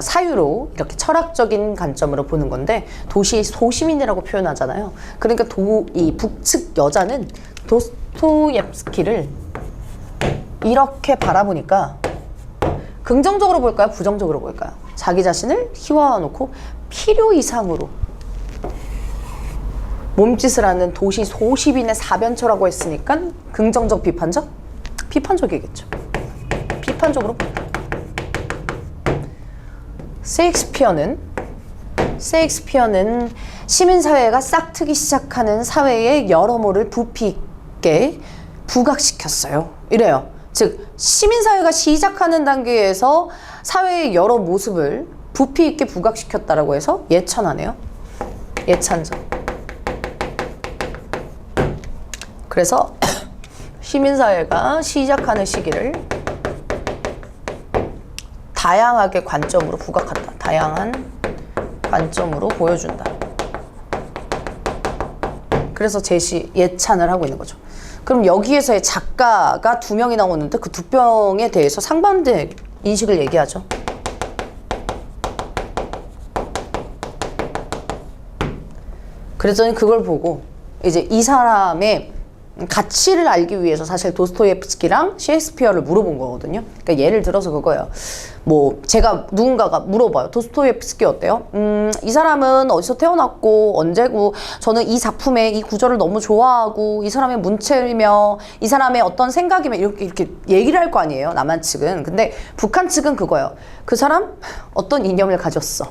Speaker 1: 사유로 이렇게 철학적인 관점으로 보는 건데, 도시 소시민이라고 표현하잖아요. 그러니까 이 북측 여자는 도스토옙스키를 이렇게 바라보니까 긍정적으로 볼까요? 부정적으로 볼까요? 자기 자신을 희화화놓고 필요 이상으로 몸짓을 하는 도시 소시민의 사변처라고 했으니까 긍정적, 비판적? 비판적이겠죠. 비판적으로 본다. 셰익스피어는 시민사회가 싹트기 시작하는 사회의 여러모를 부피 있게 부각시켰어요. 이래요. 즉 시민사회가 시작하는 단계에서 사회의 여러 모습을 부피 있게 부각시켰다라고 해서 예찬하네요. 예찬적. 그래서 시민사회가 시작하는 시기를 다양하게 관점으로 부각한다. 다양한 관점으로 보여준다. 그래서 예찬을 하고 있는 거죠. 그럼 여기에서의 작가가 2명이 나오는데 그 2명에 대해서 상반된 인식을 얘기하죠. 그랬더니 그걸 보고 이제 이 사람의 가치를 알기 위해서 사실 도스토옙스키랑 셰익스피어를 물어본 거거든요. 그러니까 예를 들어서 그거예요. 뭐 제가 누군가가 물어봐요. 도스토옙스키 어때요? 이 사람은 어디서 태어났고 언제고 저는 이 작품의 이 구절을 너무 좋아하고 이 사람의 문체며 이 사람의 어떤 생각이며 이렇게 얘기를 할 거 아니에요. 남한 측은. 근데 북한 측은 그거예요. 그 사람 어떤 이념을 가졌어.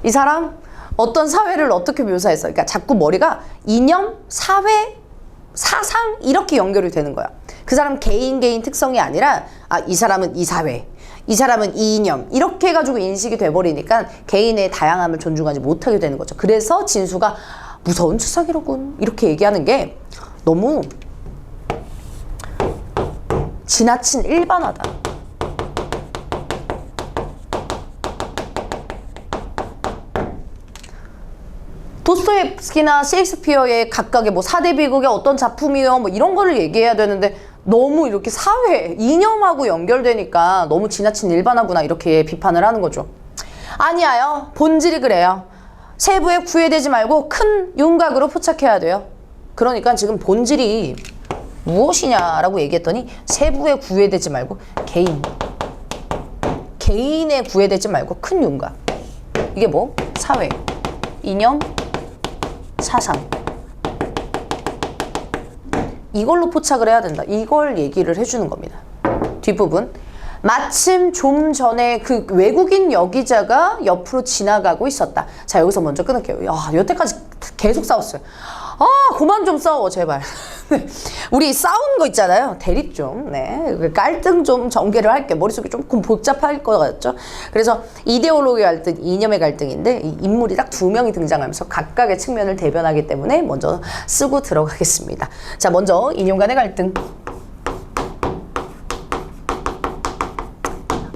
Speaker 1: 이 사람 어떤 사회를 어떻게 묘사했어. 그러니까 자꾸 머리가 이념, 사회, 사상 이렇게 연결이 되는 거야. 그 사람 개인 특성이 아니라 이 사람은 이 사회, 이 사람은 이 이념 이렇게 해가지고 인식이 돼버리니까 개인의 다양함을 존중하지 못하게 되는 거죠. 그래서 진수가 무서운 추상이로군 이렇게 얘기하는 게 너무 지나친 일반화다. 도스토옙스키나 셰익스피어의 각각의 뭐 4대 비극의 어떤 작품이요 뭐 이런 거를 얘기해야 되는데 너무 이렇게 사회, 이념하고 연결되니까 너무 지나친 일반화구나 이렇게 비판을 하는 거죠. 아니야요. 본질이 그래요. 세부에 구애되지 말고 큰 윤곽으로 포착해야 돼요. 그러니까 지금 본질이 무엇이냐라고 얘기했더니 세부에 구애되지 말고 개인에 구애되지 말고 큰 윤곽. 이게 뭐? 사회, 이념, 사상 이걸로 포착을 해야 된다. 이걸 얘기를 해주는 겁니다. 뒷부분 마침 좀 전에 그 외국인 여기자가 옆으로 지나가고 있었다. 자 여기서 먼저 끊을게요. 야 여태까지 계속 싸웠어요. 그만 좀 싸워 제발. 우리 싸우는 거 있잖아요. 대립 좀, 깔등 좀 전개를 할게. 머릿속이 조금 복잡할 것 같죠? 그래서 이데올로기 갈등, 이념의 갈등인데 이 인물이 딱 2명이 등장하면서 각각의 측면을 대변하기 때문에 먼저 쓰고 들어가겠습니다. 자, 먼저 이념 간의 갈등.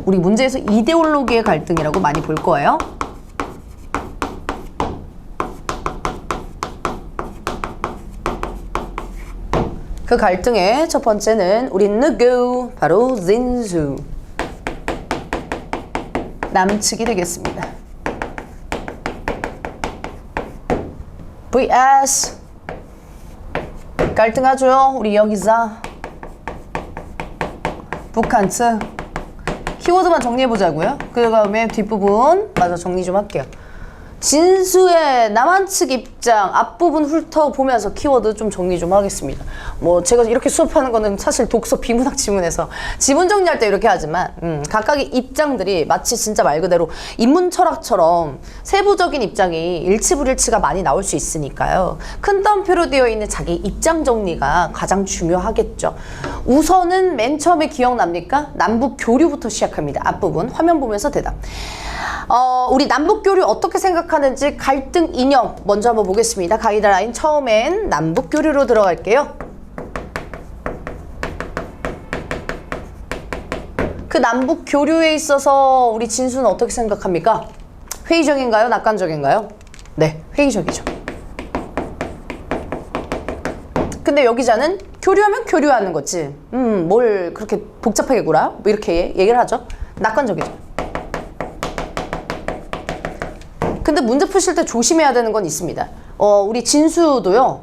Speaker 1: 우리 문제에서 이데올로기의 갈등이라고 많이 볼 거예요. 그 갈등의 첫 번째는 우리 누구? 바로 진수. 남측이 되겠습니다. vs 갈등하죠. 우리 여기자. 북한 측. 키워드만 정리해보자고요. 그 다음에 뒷부분 마저 정리 좀 할게요. 진수의 남한 측 입장 앞부분 훑어보면서 키워드 좀 정리 좀 하겠습니다. 뭐 제가 이렇게 수업하는 거는 사실 독서 비문학 지문에서 지문 정리할 때 이렇게 하지만 각각의 입장들이 마치 진짜 말 그대로 인문 철학처럼 세부적인 입장이 일치불일치가 많이 나올 수 있으니까요. 큰 따옴표로 되어 있는 자기 입장 정리가 가장 중요하겠죠. 우선은 맨 처음에 기억납니까? 남북 교류부터 시작합니다. 앞부분 화면 보면서 대답. 우리 남북 교류 어떻게 생각하는지 갈등 이념 먼저 한번 보겠습니다. 가이드라인 처음엔 남북 교류로 들어갈게요. 그 남북 교류에 있어서 우리 진수는 어떻게 생각합니까? 회의적인가요? 낙관적인가요? 네, 회의적이죠. 근데 여기자는 교류하면 교류하는 거지. 뭘 그렇게 복잡하게 구라? 뭐 이렇게 얘기를 하죠. 낙관적이죠. 근데 문제 푸실 때 조심해야 되는 건 있습니다. 우리 진수도요.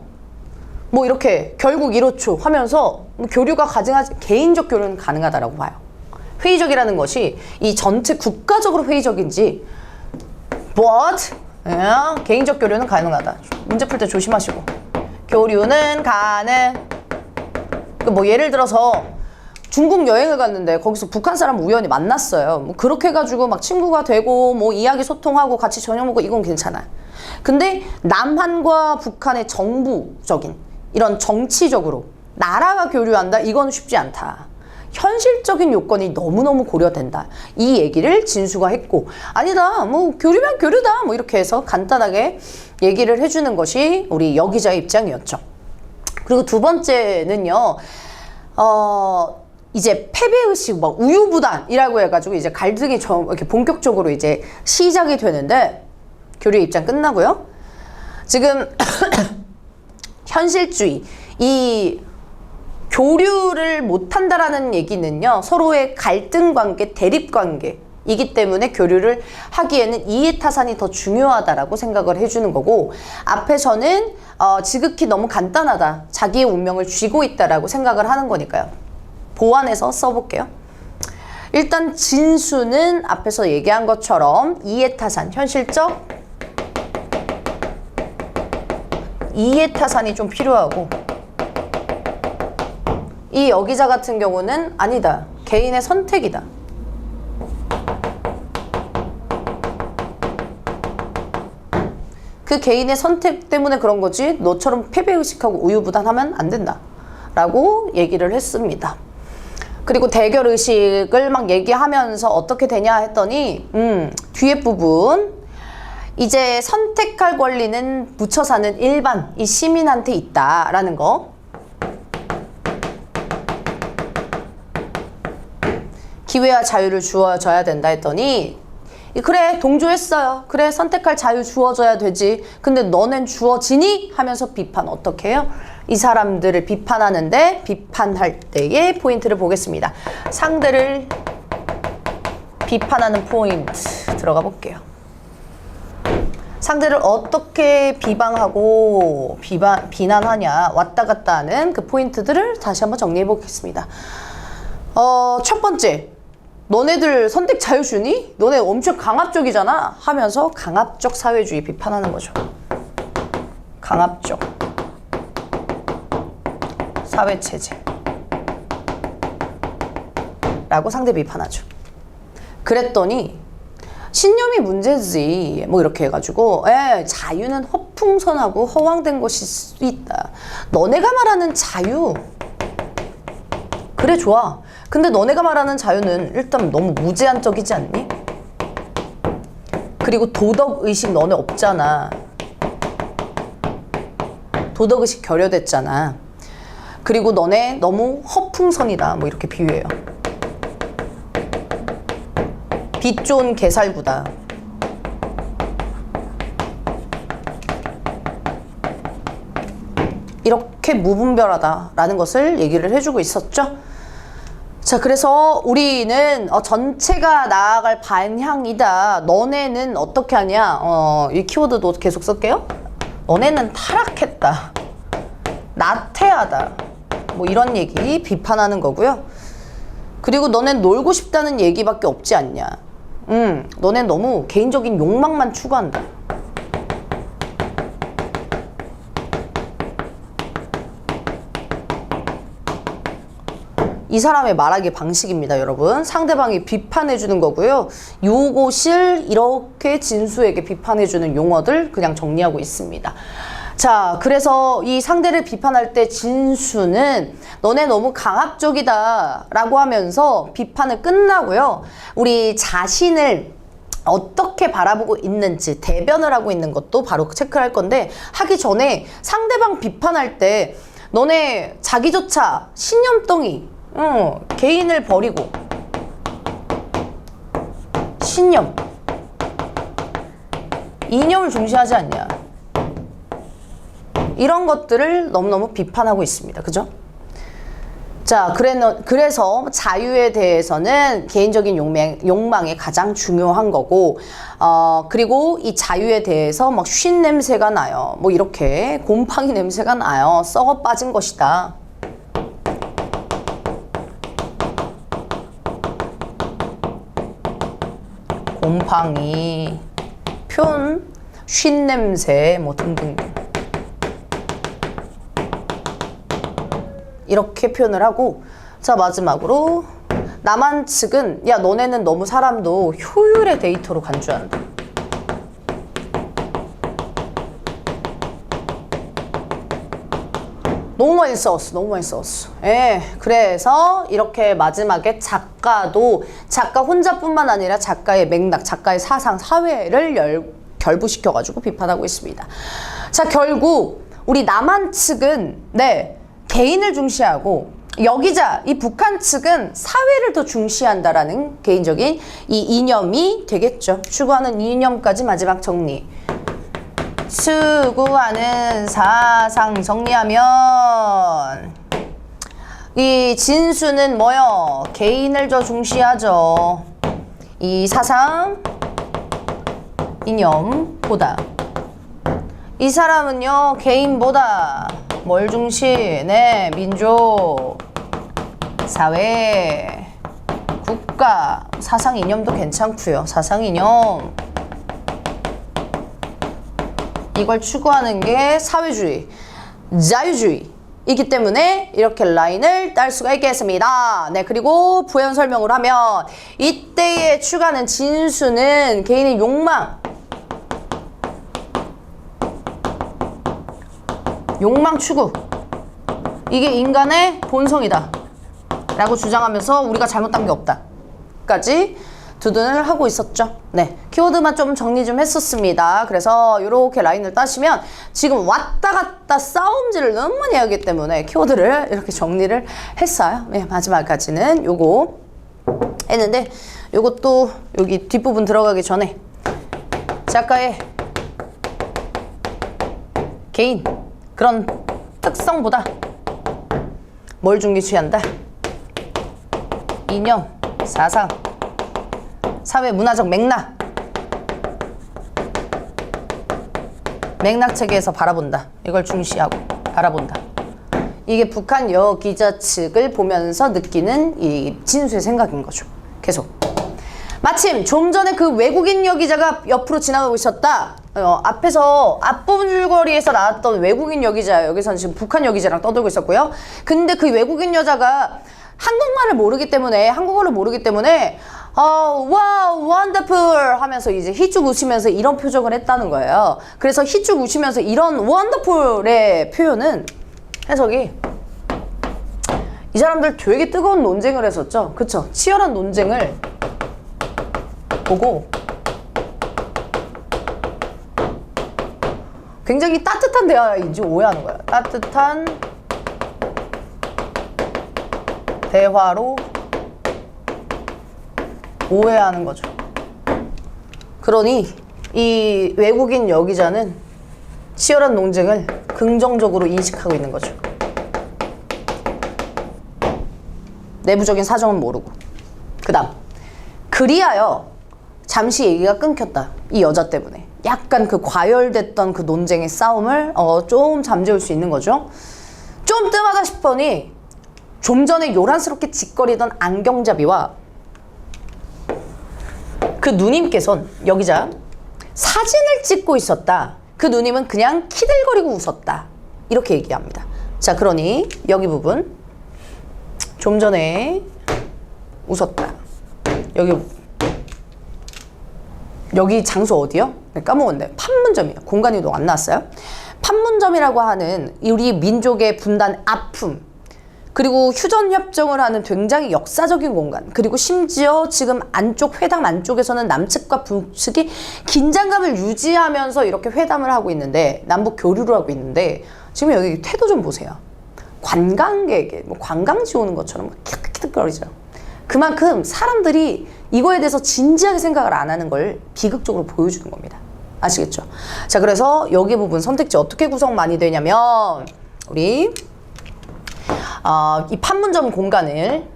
Speaker 1: 뭐 이렇게 결국 이렇죠 하면서 교류가 가능하지 개인적 교류는 가능하다라고 봐요. 회의적이라는 것이 이 전체 국가적으로 회의적인지 but 개인적 교류는 가능하다. 문제 풀 때 조심하시고 교류는 가능. 뭐 예를 들어서 중국 여행을 갔는데 거기서 북한 사람 우연히 만났어요. 뭐 그렇게 해가지고 막 친구가 되고 뭐 이야기 소통하고 같이 저녁 먹고 이건 괜찮아. 근데 남한과 북한의 정부적인 이런 정치적으로 나라가 교류한다? 이건 쉽지 않다. 현실적인 요건이 너무너무 고려된다. 이 얘기를 진수가 했고 아니다. 뭐 교류면 교류다. 뭐 이렇게 해서 간단하게 얘기를 해주는 것이 우리 여기자의 입장이었죠. 그리고 두 번째는요. 이제 패배의식, 막 우유부단이라고 해가지고 이제 갈등이 좀 이렇게 본격적으로 이제 시작이 되는데 교류의 입장 끝나고요. 지금 현실주의, 이 교류를 못한다라는 얘기는요. 서로의 갈등 관계, 대립 관계 이기 때문에 교류를 하기에는 이해타산이 더 중요하다라고 생각을 해주는 거고, 앞에서는 지극히 너무 간단하다, 자기의 운명을 쥐고 있다라고 생각을 하는 거니까요. 보완해서 써볼게요. 일단 진수는 앞에서 얘기한 것처럼 이해타산, 현실적 이해타산이 좀 필요하고, 이 여기자 같은 경우는 아니다, 개인의 선택이다. 그 개인의 선택 때문에 그런 거지 너처럼 패배의식하고 우유부단하면 안 된다 라고 얘기를 했습니다. 그리고 대결의식을 막 얘기하면서 어떻게 되냐 했더니 뒤에 부분, 이제 선택할 권리는 묻혀 사는 일반 이 시민한테 있다라는 거, 기회와 자유를 주어져야 된다 했더니, 그래 동조했어요. 그래 선택할 자유 주어져야 되지. 근데 너넨 주어지니? 하면서 비판. 어떻게 해요? 이 사람들을 비판하는데, 비판할 때의 포인트를 보겠습니다. 상대를 비판하는 포인트 들어가 볼게요. 상대를 어떻게 비방하고 비난하냐, 왔다 갔다 하는 그 포인트들을 다시 한번 정리해 보겠습니다. 첫 번째, 너네들 선택 자유 주니? 너네 엄청 강압적이잖아 하면서 강압적 사회주의 비판하는 거죠. 강압적 사회체제 라고 상대 비판하죠. 그랬더니 신념이 문제지 뭐 이렇게 해가지고, 자유는 허풍선하고 허황된 것일 수 있다. 너네가 말하는 자유, 그래 좋아. 근데 너네가 말하는 자유는 일단 너무 무제한적이지 않니? 그리고 도덕의식 너네 없잖아. 도덕의식 결여됐잖아. 그리고 너네 너무 허풍선이다 뭐 이렇게 비유해요. 빛 좋은 개살구다. 이렇게 무분별하다라는 것을 얘기를 해주고 있었죠. 자, 그래서 우리는 전체가 나아갈 방향이다. 너네는 어떻게 하냐? 이 키워드도 계속 쓸게요. 너네는 타락했다. 나태하다. 뭐 이런 얘기 비판하는 거고요. 그리고 너넨 놀고 싶다는 얘기밖에 없지 않냐. 너넨 너무 개인적인 욕망만 추구한다. 이 사람의 말하기 방식입니다, 여러분. 상대방이 비판해주는 거고요. 요것을 이렇게 진수에게 비판해주는 용어들 그냥 정리하고 있습니다. 자, 그래서 이 상대를 비판할 때 진수는 너네 너무 강압적이다 라고 하면서 비판을 끝나고요. 우리 자신을 어떻게 바라보고 있는지 대변을 하고 있는 것도 바로 체크를 할 건데, 하기 전에 상대방 비판할 때 너네 자기조차 신념덩이, 개인을 버리고 신념, 이념을 중시하지 않냐, 이런 것들을 너무너무 비판하고 있습니다. 그죠? 자, 그래서 자유에 대해서는 개인적인 욕망이 가장 중요한 거고, 그리고 이 자유에 대해서 막 쉰 냄새가 나요. 뭐 이렇게 곰팡이 냄새가 나요. 썩어 빠진 것이다. 곰팡이, 편, 쉰 냄새, 뭐 등등. 이렇게 표현을 하고, 자, 마지막으로 남한 측은, 야, 너네는 너무 사람도 효율의 데이터로 간주한다. 너무 많이 써왔어. 너무 많이 써왔어. 그래서 이렇게 마지막에 작가도 작가 혼자뿐만 아니라 작가의 맥락, 작가의 사상, 사회를 결부시켜가지고 비판하고 있습니다. 자, 결국 우리 남한 측은 개인을 중시하고, 여기자 이 북한 측은 사회를 더 중시한다라는 개인적인 이 이념이 되겠죠. 추구하는 이념까지 마지막 정리. 추구하는 사상 정리하면 이 진수는 뭐요? 개인을 더 중시하죠. 이 사상 이념보다 이 사람은요 개인보다 뭘 중시? 네, 민족, 사회, 국가, 사상 이념도 괜찮고요. 사상 이념 이걸 추구하는 게 사회주의, 자유주의이기 때문에 이렇게 라인을 딸 수가 있겠습니다. 네, 그리고 부연 설명을 하면 이때의 추가는 진수는 개인의 욕망 추구, 이게 인간의 본성이다 라고 주장하면서 우리가 잘못한 게 없다 까지 두둔을 하고 있었죠. 네, 키워드만 좀 정리 좀 했었습니다. 그래서 이렇게 라인을 따시면 지금 왔다 갔다 싸움질을 너무 많이 하기 때문에 키워드를 이렇게 정리를 했어요. 네, 마지막까지는 요거 했는데 요것도 여기 뒷부분 들어가기 전에 작가의 개인 그런 특성보다 뭘 중시한다? 이념, 사상, 사회 문화적 맥락 체계에서 바라본다. 이걸 중시하고 바라본다. 이게 북한 여기자 측을 보면서 느끼는 이 진수의 생각인 거죠. 계속. 마침 좀 전에 그 외국인 여기자가 옆으로 지나가고 있었다. 앞에서 앞부분 줄거리에서 나왔던 외국인 여기자, 여기서는 지금 북한 여기자랑 떠들고 있었고요. 근데 그 외국인 여자가 한국말을 모르기 때문에, 한국어를 모르기 때문에 와우, 원더풀 하면서 이제 희죽 웃으면서 이런 표정을 했다는 거예요. 그래서 희죽 웃으면서 이런 원더풀의 표현은 해석이 이 사람들 되게 뜨거운 논쟁을 했었죠. 그쵸? 치열한 논쟁을 보고 굉장히 따뜻한 대화인지 오해하는 거예요. 따뜻한 대화로 오해하는 거죠. 그러니 이 외국인 여기자는 치열한 논쟁을 긍정적으로 인식하고 있는 거죠. 내부적인 사정은 모르고. 그 다음 그리하여 잠시 얘기가 끊겼다. 이 여자 때문에 약간 그 과열됐던 그 논쟁의 싸움을 좀 잠재울 수 있는 거죠. 좀 뜸하다 싶으니 좀 전에 요란스럽게 짓거리던 안경잡이와 그 누님께선 여기자 사진을 찍고 있었다. 그 누님은 그냥 키들거리고 웃었다. 이렇게 얘기합니다. 자, 그러니 여기 부분 좀 전에 웃었다. 여기 장소 어디요? 네, 까먹었네. 판문점이요. 공간 이동 안 나왔어요? 판문점이라고 하는 우리 민족의 분단 아픔, 그리고 휴전협정을 하는 굉장히 역사적인 공간, 그리고 심지어 지금 회담 안쪽에서는 남측과 북측이 긴장감을 유지하면서 이렇게 회담을 하고 있는데, 남북 교류를 하고 있는데, 지금 여기 태도 좀 보세요. 관광객에 관광지 오는 것처럼 키득키득거리죠. 그만큼 사람들이 이거에 대해서 진지하게 생각을 안 하는 걸 비극적으로 보여주는 겁니다. 아시겠죠? 자, 그래서 여기 부분 선택지 어떻게 구성 많이 되냐면 우리 이 판문점 공간을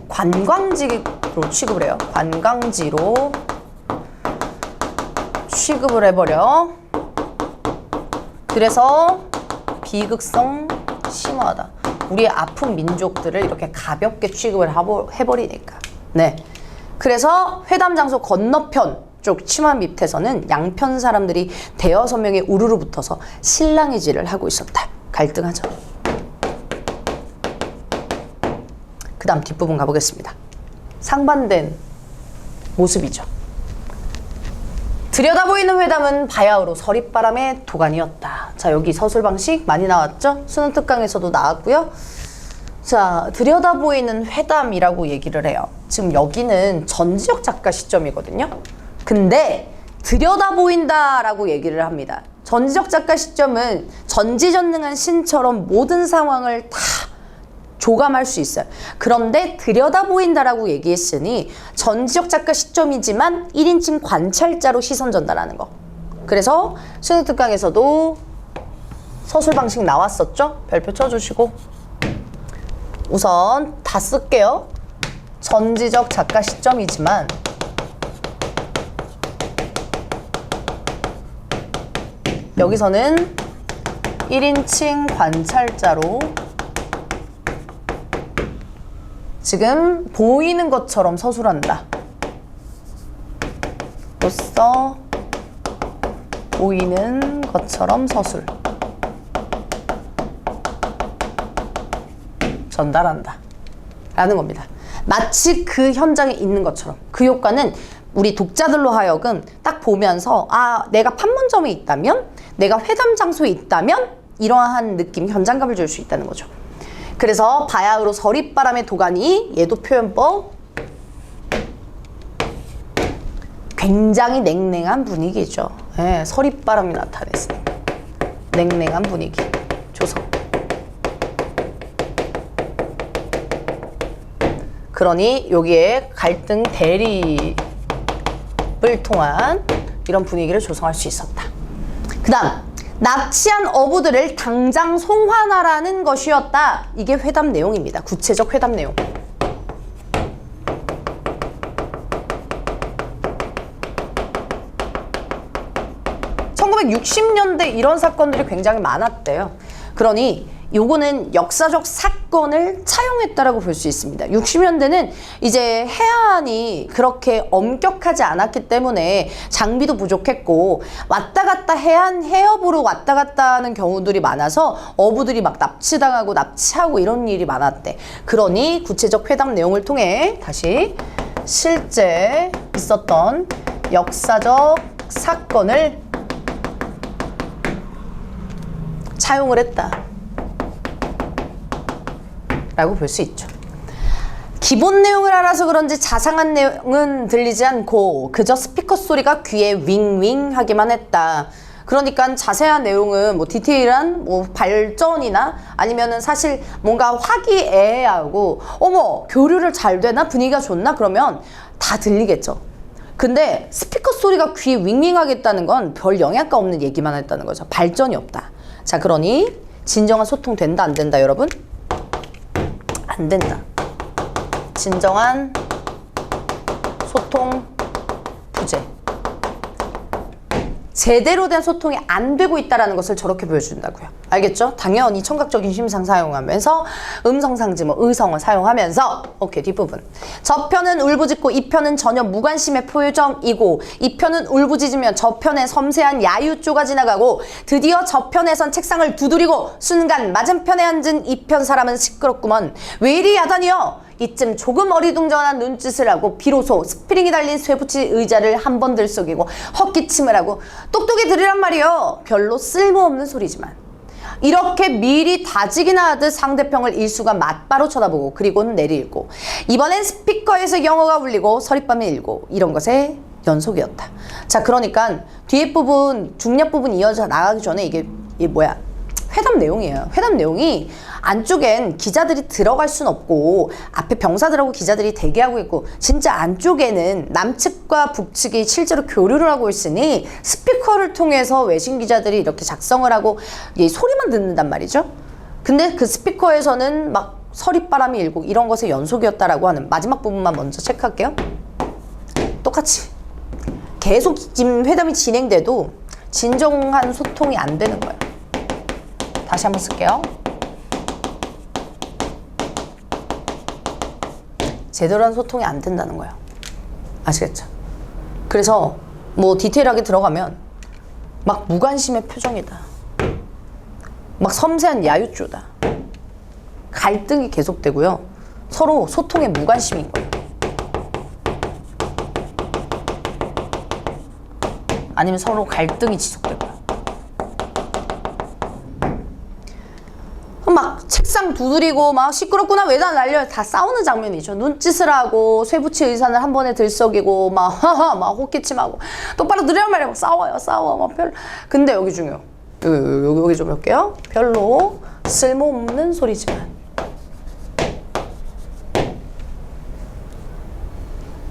Speaker 1: 관광지로 취급을 해요. 관광지로 취급을 해버려. 그래서 비극성 심화하다. 우리의 아픈 민족들을 이렇게 가볍게 취급을 해버리니까. 네. 그래서 회담 장소 건너편 쪽 치마 밑에서는 양편 사람들이 대여섯 명이 우르르 붙어서 실랑이질을 하고 있었다. 갈등하죠. 그 다음 뒷부분 가보겠습니다. 상반된 모습이죠. 들여다보이는 회담은 바야흐로 서릿바람의 도가니였다. 자, 여기 서술 방식 많이 나왔죠? 수능 특강에서도 나왔고요. 자, 들여다보이는 회담이라고 얘기를 해요. 지금 여기는 전지적 작가 시점이거든요. 근데 들여다보인다라고 얘기를 합니다. 전지적 작가 시점은 전지전능한 신처럼 모든 상황을 다 조감할 수 있어요. 그런데 들여다보인다라고 얘기했으니 전지적 작가 시점이지만 1인칭 관찰자로 시선 전달하는 거. 그래서 수능 특강에서도 서술 방식 나왔었죠? 별표 쳐주시고. 우선 다 쓸게요. 전지적 작가 시점이지만 여기서는 1인칭 관찰자로 지금 보이는 것처럼 서술한다. 로써 보이는 것처럼 서술 전달한다 라는 겁니다. 마치 그 현장에 있는 것처럼. 그 효과는 우리 독자들로 하여금 딱 보면서 아, 내가 판문점에 있다면, 내가 회담 장소에 있다면 이러한 느낌, 현장감을 줄 수 있다는 거죠. 그래서 바야흐로 서릿바람의 도가니, 얘도 표현법, 굉장히 냉랭한 분위기죠. 네, 서릿바람이 나타냈으니까 냉랭한 분위기 조성. 그러니 여기에 갈등 대립을 통한 이런 분위기를 조성할 수 있었다. 그 다음, 납치한 어부들을 당장 송환하라는 것이었다. 이게 회담 내용입니다. 구체적 회담 내용. (1960년대) 이런 사건들이 굉장히 많았대요. 그러니 요거는 역사적 사건을 차용했다라고 볼 수 있습니다. 60년대는 이제 해안이 그렇게 엄격하지 않았기 때문에 장비도 부족했고 왔다 갔다 해협으로 왔다 갔다 하는 경우들이 많아서 어부들이 막 납치당하고 납치하고 이런 일이 많았대. 그러니 구체적 회담 내용을 통해 다시 실제 있었던 역사적 사건을 차용을 했다 라고 볼 수 있죠. 기본 내용을 알아서 그런지 자상한 내용은 들리지 않고 그저 스피커 소리가 귀에 윙윙 하기만 했다. 그러니까 자세한 내용은 뭐 디테일한 뭐 발전이나 아니면은 사실 뭔가 화기애애하고 어머 교류를 잘 되나 분위기가 좋나 그러면 다 들리겠죠. 근데 스피커 소리가 귀에 윙윙 하겠다는 건 별 영향가 없는 얘기만 했다는 거죠. 발전이 없다. 자, 그러니 진정한 소통 된다 안 된다 여러분? 안 된다. 진정한 소통 부재. 제대로 된 소통이 안 되고 있다는 것을 저렇게 보여준다고요. 알겠죠? 당연히 청각적인 심상 사용하면서 음성상지뭐 의성어 사용하면서 오케이 뒷부분. 저편은 울부짖고 이편은 전혀 무관심의 표정이고 이편은 울부짖으며 저편에 섬세한 야유조가 지나가고 드디어 저편에선 책상을 두드리고 순간 맞은편에 앉은 이편 사람은 시끄럽구먼. 왜 이리 야단이여? 이쯤 조금 어리둥절한 눈짓을 하고 비로소 스프링이 달린 쇠붙이 의자를 한 번 들썩이고 헛기침을 하고 똑똑히 들으란 말이요. 별로 쓸모없는 소리지만 이렇게 미리 다지기나 하듯 상대편을 일수가 맞바로 쳐다보고 그리고는 내리읽고 이번엔 스피커에서 영어가 울리고 서릿밤이 일고 이런 것의 연속이었다. 자, 그러니까 뒤에 부분 중략 부분 이어져 나가기 전에 이게 뭐야? 회담 내용이에요. 회담 내용이 안쪽엔 기자들이 들어갈 순 없고 앞에 병사들하고 기자들이 대기하고 있고 진짜 안쪽에는 남측과 북측이 실제로 교류를 하고 있으니 스피커를 통해서 외신 기자들이 이렇게 작성을 하고 이 소리만 듣는단 말이죠. 근데 그 스피커에서는 막 서릿바람이 일고 이런 것의 연속이었다라고 하는 마지막 부분만 먼저 체크할게요. 똑같이 계속 지금 회담이 진행돼도 진정한 소통이 안 되는 거예요. 다시 한번 쓸게요. 제대로 한 소통이 안 된다는 거예요. 아시겠죠? 그래서 뭐 디테일하게 들어가면 막 무관심의 표정이다. 막 섬세한 야유조다. 갈등이 계속되고요. 서로 소통에 무관심인 거예요. 아니면 서로 갈등이 지속되고요. 막 책상 두드리고 막 시끄럽구나 외다 날려 다 싸우는 장면이죠. 눈짓을 하고 쇠붙이 의산을 한 번에 들썩이고 막 하하 막 호기침하고 똑바로 들으란 말이야. 막 싸워 막 별로. 근데 여기 중요. 여기 좀 볼게요. 별로 쓸모없는 소리지만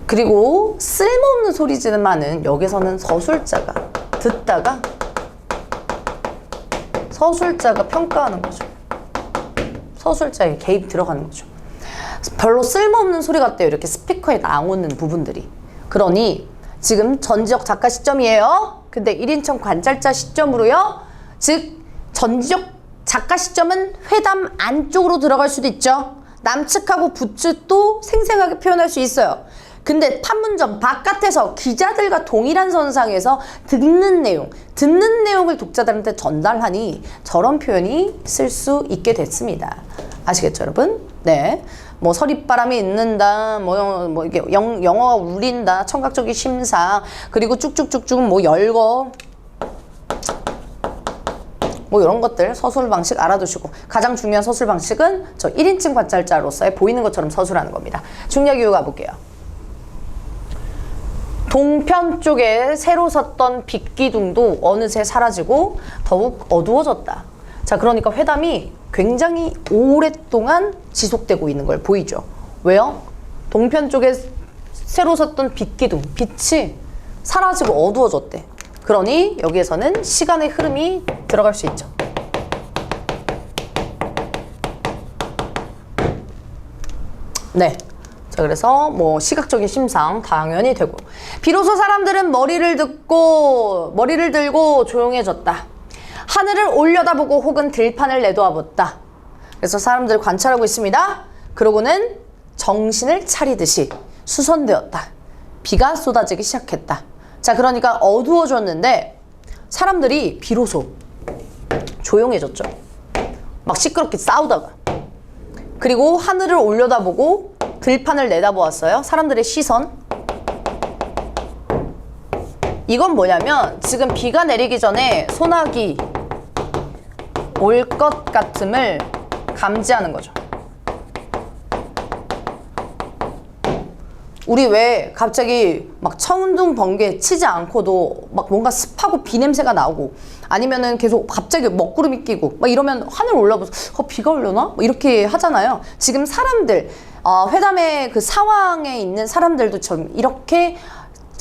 Speaker 1: 그리고 쓸모없는 소리지만은 여기서는 서술자가 듣다가 서술자가 평가하는 거죠. 서술자의 개입 들어가는 거죠. 별로 쓸모없는 소리 같대요. 이렇게 스피커에 나오는 부분들이. 그러니 지금 전지적 작가 시점이에요. 근데 1인称관찰자 시점으로요. 즉 전지적 작가 시점은 회담 안쪽으로 들어갈 수도 있죠. 남측하고 북측도 생생하게 표현할 수 있어요. 근데 판문점 바깥에서 기자들과 동일한 선상에서 듣는 내용을 독자들한테 전달하니 저런 표현이 쓸 수 있게 됐습니다. 아시겠죠, 여러분? 네. 뭐 서리바람이 있는다, 뭐 이게 영어가 울린다, 청각적인 심상, 그리고 쭉쭉쭉쭉 뭐 열거, 뭐 이런 것들 서술 방식 알아두시고, 가장 중요한 서술 방식은 저 1인칭 관찰자로서의 보이는 것처럼 서술하는 겁니다. 중력 이유 가볼게요. 동편 쪽에 새로 섰던 빛기둥도 어느새 사라지고 더욱 어두워졌다. 자, 그러니까 회담이 굉장히 오랫동안 지속되고 있는 걸 보이죠. 왜요? 동편 쪽에 새로 섰던 빛기둥, 빛이 사라지고 어두워졌대. 그러니 여기에서는 시간의 흐름이 들어갈 수 있죠. 네. 자, 그래서 뭐 시각적인 심상 당연히 되고, 비로소 사람들은 머리를 들고 조용해졌다. 하늘을 올려다보고 혹은 들판을 내도아봤다. 그래서 사람들을 관찰하고 있습니다. 그러고는 정신을 차리듯이 수선되었다. 비가 쏟아지기 시작했다. 자, 그러니까 어두워졌는데 사람들이 비로소 조용해졌죠. 막 시끄럽게 싸우다가. 그리고 하늘을 올려다보고 들판을 내다보았어요. 사람들의 시선. 이건 뭐냐면 지금 비가 내리기 전에 소나기 올 것 같음을 감지하는 거죠. 우리 왜 갑자기 막 천둥 번개 치지 않고도 막 뭔가 습하고 비 냄새가 나오고, 아니면은 계속 갑자기 먹구름이 끼고 막 이러면 하늘 올라보서 비가 오려나? 뭐 이렇게 하잖아요. 지금 사람들 회담의 그 상황에 있는 사람들도 좀 이렇게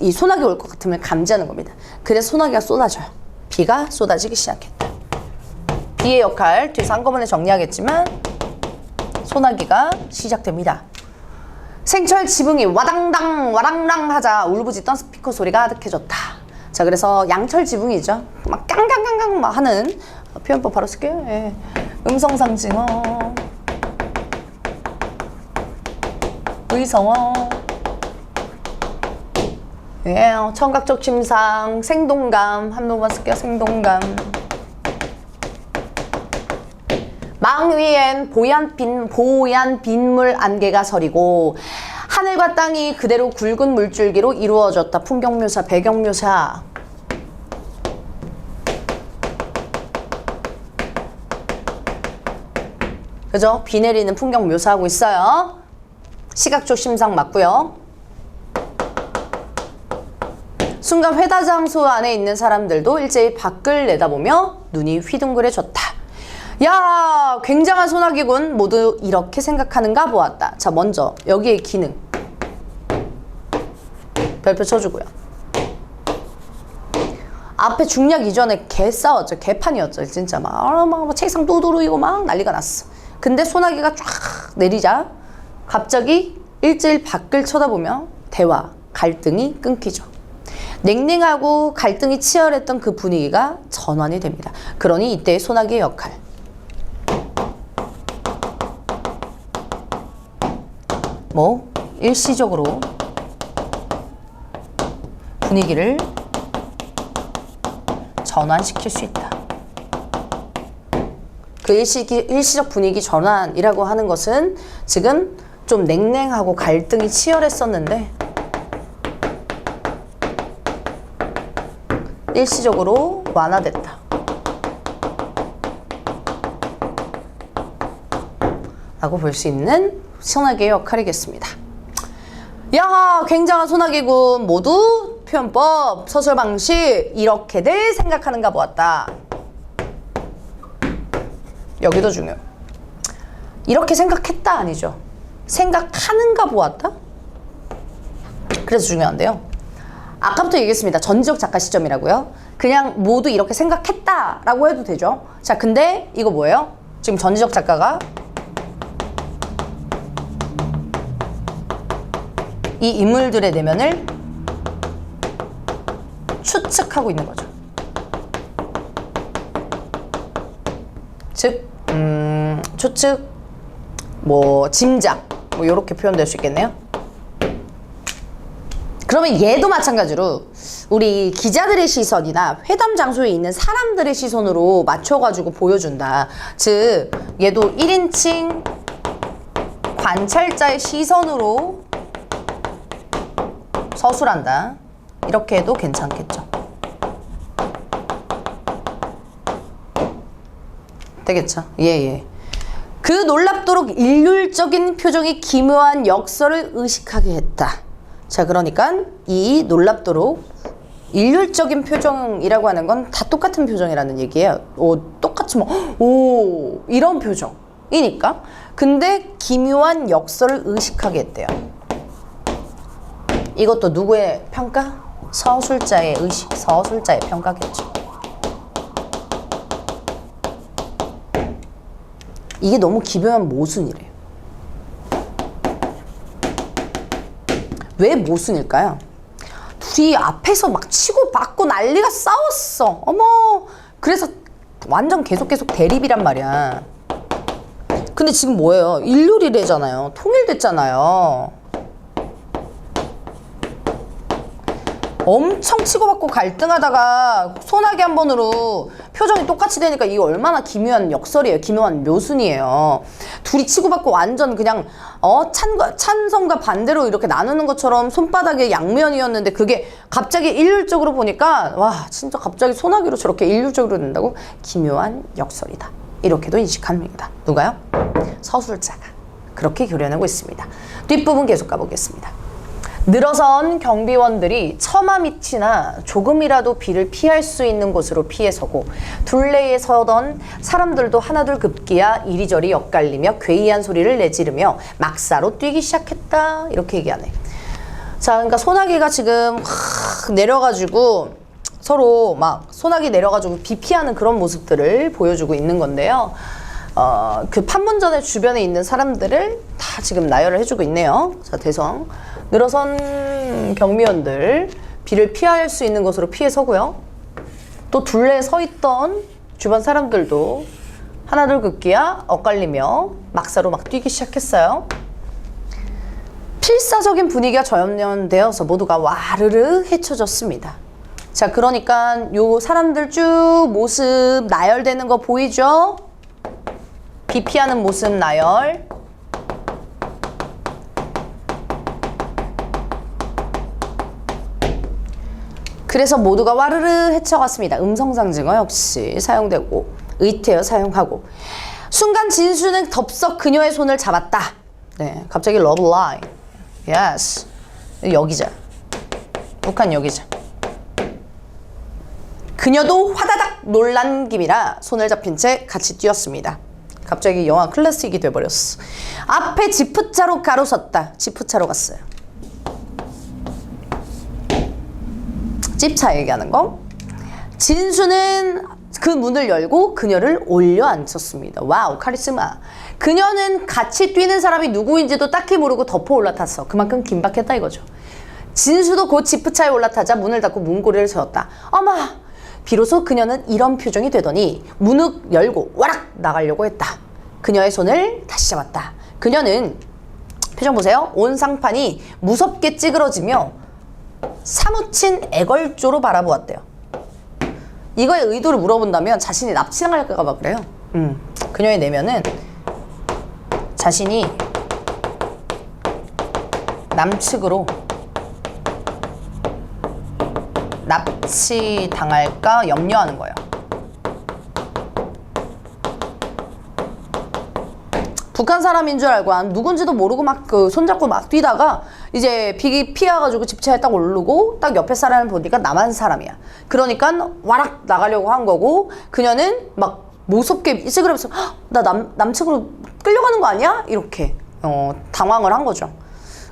Speaker 1: 이 소나기 올 것 같음을 감지하는 겁니다. 그래서 소나기가 쏟아져요. 비가 쏟아지기 시작했다. 비의 역할 뒤에서 한꺼번에 정리하겠지만 소나기가 시작됩니다. 생철 지붕이 와당당 와랑랑 하자 울부짖던 스피커 소리가 아득해졌다. 자, 그래서 양철 지붕이죠. 막 깡깡깡깡 막 하는 표현법 바로 쓸게요. 예. 음성상징어, 의성어, 예, 청각적 침상, 생동감 한 번만 쓸게요. 생동감. 망 위엔 보얀 빗물 안개가 서리고 하늘과 땅이 그대로 굵은 물줄기로 이루어졌다. 풍경묘사, 배경묘사. 그죠? 비 내리는 풍경 묘사하고 있어요. 시각적 심상 맞고요. 순간 회다 장소 안에 있는 사람들도 일제히 밖을 내다보며 눈이 휘둥그레졌다. 야, 굉장한 소나기군. 모두 이렇게 생각하는가 보았다. 자, 먼저 여기에 기능 별표 쳐주고요. 앞에 중력 이전에 개 싸웠죠. 개판이었죠. 진짜 막 책상 두드리고 막 난리가 났어. 근데 소나기가 쫙 내리자 갑자기 일제히 밖을 쳐다보며 대화, 갈등이 끊기죠. 냉랭하고 갈등이 치열했던 그 분위기가 전환이 됩니다. 그러니 이때의 소나기의 역할. 뭐 일시적으로 분위기를 전환시킬 수 있다. 그 일시적 분위기 전환이라고 하는 것은 지금 좀 냉랭하고 갈등이 치열했었는데 일시적으로 완화됐다. 라고 볼 수 있는 소나기의 역할이겠습니다. 야, 굉장한 소나기군. 모두 표현법, 서술 방식 이렇게들 생각하는가 보았다. 여기도 중요해요. 이렇게 생각했다 아니죠. 생각하는가 보았다. 그래서 중요한데요. 아까부터 얘기했습니다. 전지적 작가 시점이라고요. 그냥 모두 이렇게 생각했다라고 해도 되죠. 자, 근데 이거 뭐예요? 지금 전지적 작가가 이 인물들의 내면을 추측하고 있는 거죠. 즉, 추측, 뭐 짐작, 뭐 이렇게 표현될 수 있겠네요. 그러면 얘도 마찬가지로 우리 기자들의 시선이나 회담 장소에 있는 사람들의 시선으로 맞춰가지고 보여준다. 즉, 얘도 1인칭 관찰자의 시선으로 서술한다. 이렇게 해도 괜찮겠죠. 되겠죠? 예. 그 놀랍도록 일률적인 표정이 기묘한 역설을 의식하게 했다. 자, 그러니까 이 놀랍도록 일률적인 표정이라고 하는 건 다 똑같은 표정이라는 얘기예요. 똑같이 오, 이런 표정이니까. 근데 기묘한 역설을 의식하게 했대요. 이것도 누구의 평가? 서술자의 의식, 서술자의 평가겠죠. 이게 너무 기묘한 모순이래요. 왜 모순일까요? 둘이 앞에서 막 치고 받고 난리가 싸웠어. 어머, 그래서 완전 계속 대립이란 말이야. 근데 지금 뭐예요? 일률이래잖아요. 통일됐잖아요. 엄청 치고받고 갈등하다가 소나기 한 번으로 표정이 똑같이 되니까 이게 얼마나 기묘한 역설이에요. 기묘한 묘순이에요. 둘이 치고받고 완전 그냥 찬성과 반대로 이렇게 나누는 것처럼 손바닥의 양면이었는데 그게 갑자기 일률적으로 보니까 와, 진짜 갑자기 소나기로 저렇게 일률적으로 된다고? 기묘한 역설이다. 이렇게도 인식합니다. 누가요? 서술자가 그렇게 그려내고 있습니다. 뒷부분 계속 가보겠습니다. 늘어선 경비원들이 처마 밑이나 조금이라도 비를 피할 수 있는 곳으로 피해 서고 둘레에 서던 사람들도 하나둘 급기야 이리저리 엇갈리며 괴이한 소리를 내지르며 막사로 뛰기 시작했다. 이렇게 얘기하네. 자, 그러니까 소나기가 지금 확 내려가지고 서로 막 소나기 내려가지고 비 피하는 그런 모습들을 보여주고 있는 건데요. 그 판문점의 주변에 있는 사람들을 다 지금 나열을 해주고 있네요. 자, 대성. 늘어선 경비원들 비를 피할 수 있는 곳으로 피해 서고요. 또 둘레에 서 있던 주변 사람들도 하나둘 급기야 엇갈리며 막사로 막 뛰기 시작했어요. 필사적인 분위기가 전염되어서 모두가 와르르 헤쳐졌습니다. 자, 그러니까 요 사람들 쭉 모습 나열되는 거 보이죠? 비 피하는 모습 나열. 그래서 모두가 와르르 헤쳐갔습니다. 음성상징어 역시 사용되고 의태어 사용하고 순간 진수는 덥석 그녀의 손을 잡았다. 네, 갑자기 러브 라인. 예스. 여기자. 북한 여기자. 그녀도 화다닥 놀란 김이라 손을 잡힌 채 같이 뛰었습니다. 갑자기 영화 클래식이 돼버렸어. 앞에 지프차로 가로섰다. 지프차로 갔어요. 찝차 얘기하는 거. 진수는 그 문을 열고 그녀를 올려 앉혔습니다. 와우, 카리스마. 그녀는 같이 뛰는 사람이 누구인지도 딱히 모르고 덮어 올라탔어. 그만큼 긴박했다 이거죠. 진수도 곧 지프차에 올라타자 문을 닫고 문고리를 세웠다. 어마! 비로소 그녀는 이런 표정이 되더니 문을 열고 와락 나가려고 했다. 그녀의 손을 다시 잡았다. 그녀는 표정 보세요. 온 상판이 무섭게 찌그러지며 사무친 애걸조로 바라보았대요. 이거의 의도를 물어본다면 자신이 납치당할까 봐 그래요. 그녀의 내면은 자신이 남측으로 납치당할까 염려하는 거예요. 북한 사람인 줄 알고 누군지도 모르고 막 그 손잡고 막 뛰다가 이제 비 피해가지고 집차에 딱 오르고 딱 옆에 사람을 보니까 남한 사람이야. 그러니까 와락 나가려고 한 거고 그녀는 막 무섭게 찌그러면서 나 남측으로 끌려가는 거 아니야? 이렇게 당황을 한 거죠.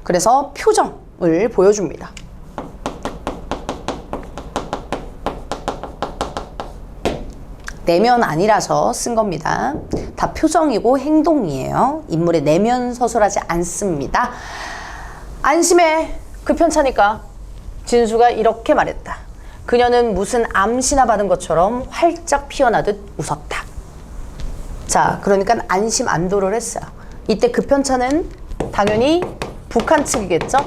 Speaker 1: 그래서 표정을 보여줍니다. 내면 아니라서 쓴 겁니다. 다 표정이고 행동이에요. 인물의 내면 서술하지 않습니다. 안심해. 그 편차니까. 진수가 이렇게 말했다. 그녀는 무슨 암시나 받은 것처럼 활짝 피어나듯 웃었다. 자, 그러니까 안심 안도를 했어요. 이때 그 편차는 당연히 북한 측이겠죠?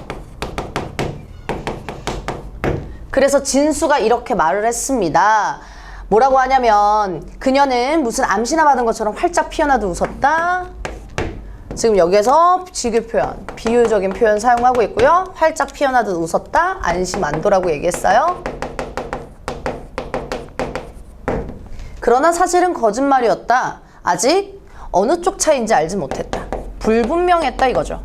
Speaker 1: 그래서 진수가 이렇게 말을 했습니다. 뭐라고 하냐면 그녀는 무슨 암시나 받은 것처럼 활짝 피어나듯 웃었다. 지금 여기에서 비교 표현, 비유적인 표현 사용하고 있고요. 활짝 피어나듯 웃었다. 안심 안도라고 얘기했어요. 그러나 사실은 거짓말이었다. 아직 어느 쪽 차이인지 알지 못했다. 불분명했다 이거죠.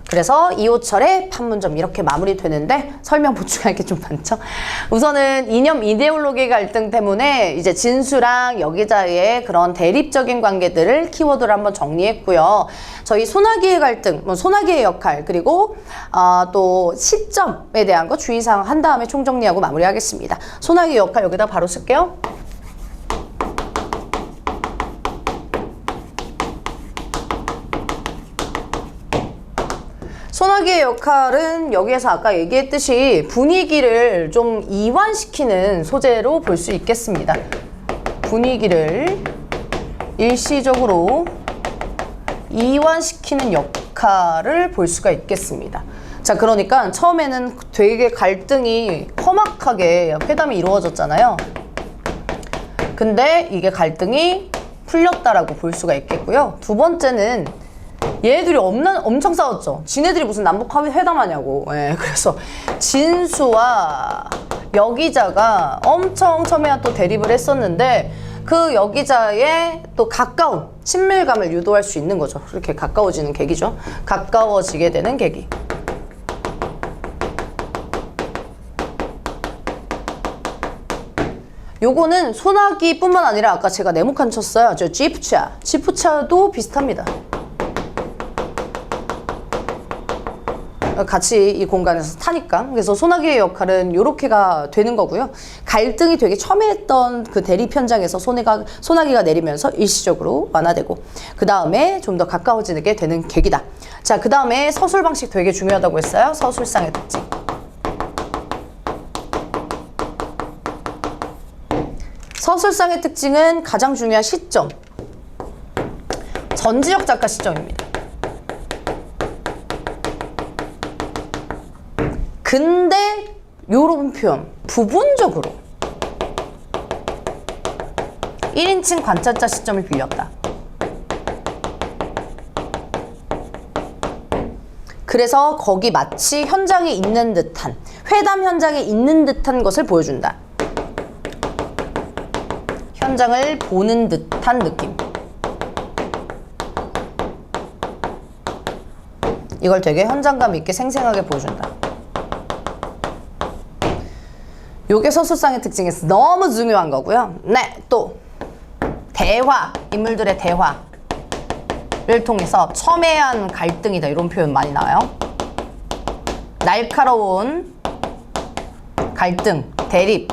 Speaker 1: 그래서 이호철의 판문점 이렇게 마무리되는데 설명 보충할 게 좀 많죠. 우선은 이념 이데올로기 갈등 때문에 이제 진수랑 여기자의 그런 대립적인 관계들을 키워드로 한번 정리했고요. 저희 소나기의 갈등, 소나기의 역할, 그리고 또 시점에 대한 거 주의사항 한 다음에 총정리하고 마무리하겠습니다. 소나기의 역할 여기다 바로 쓸게요. 소나기의 역할은 여기에서 아까 얘기했듯이 분위기를 좀 이완시키는 소재로 볼 수 있겠습니다. 분위기를 일시적으로 이완시키는 역할을 볼 수가 있겠습니다. 자, 그러니까 처음에는 되게 갈등이 험악하게 회담이 이루어졌잖아요. 근데 이게 갈등이 풀렸다라고 볼 수가 있겠고요. 두 번째는 얘네들이 엄청 싸웠죠. 지네들이 무슨 남북 회담하냐고. 예, 그래서 진수와 여기자가 엄청 첨예한 또 대립을 했었는데 그 여기자의 또 가까운 친밀감을 유도할 수 있는 거죠. 그렇게 가까워지는 계기죠. 가까워지게 되는 계기. 요거는 소나기뿐만 아니라 아까 제가 네모칸 쳤어요. 저 지프차도 비슷합니다. 같이 이 공간에서 타니까. 그래서 소나기의 역할은 요렇게가 되는 거고요. 갈등이 되게 첨예했던 그 대립 현장에서 소나기가 내리면서 일시적으로 완화되고 그 다음에 좀 더 가까워지게 되는 계기다. 자, 그 다음에 서술 방식 되게 중요하다고 했어요. 서술상의 특징. 서술상의 특징은 가장 중요한 시점. 전지적 작가 시점입니다. 근데 요런 표현 부분적으로 1인칭 관찰자 시점을 빌렸다. 그래서 거기 마치 현장에 있는 듯한 회담 현장에 있는 듯한 것을 보여준다. 현장을 보는 듯한 느낌. 이걸 되게 현장감 있게 생생하게 보여준다. 요게 서술상의 특징에서 너무 중요한 거고요. 네, 또 대화, 인물들의 대화를 통해서 첨예한 갈등이다 이런 표현 많이 나와요. 날카로운 갈등, 대립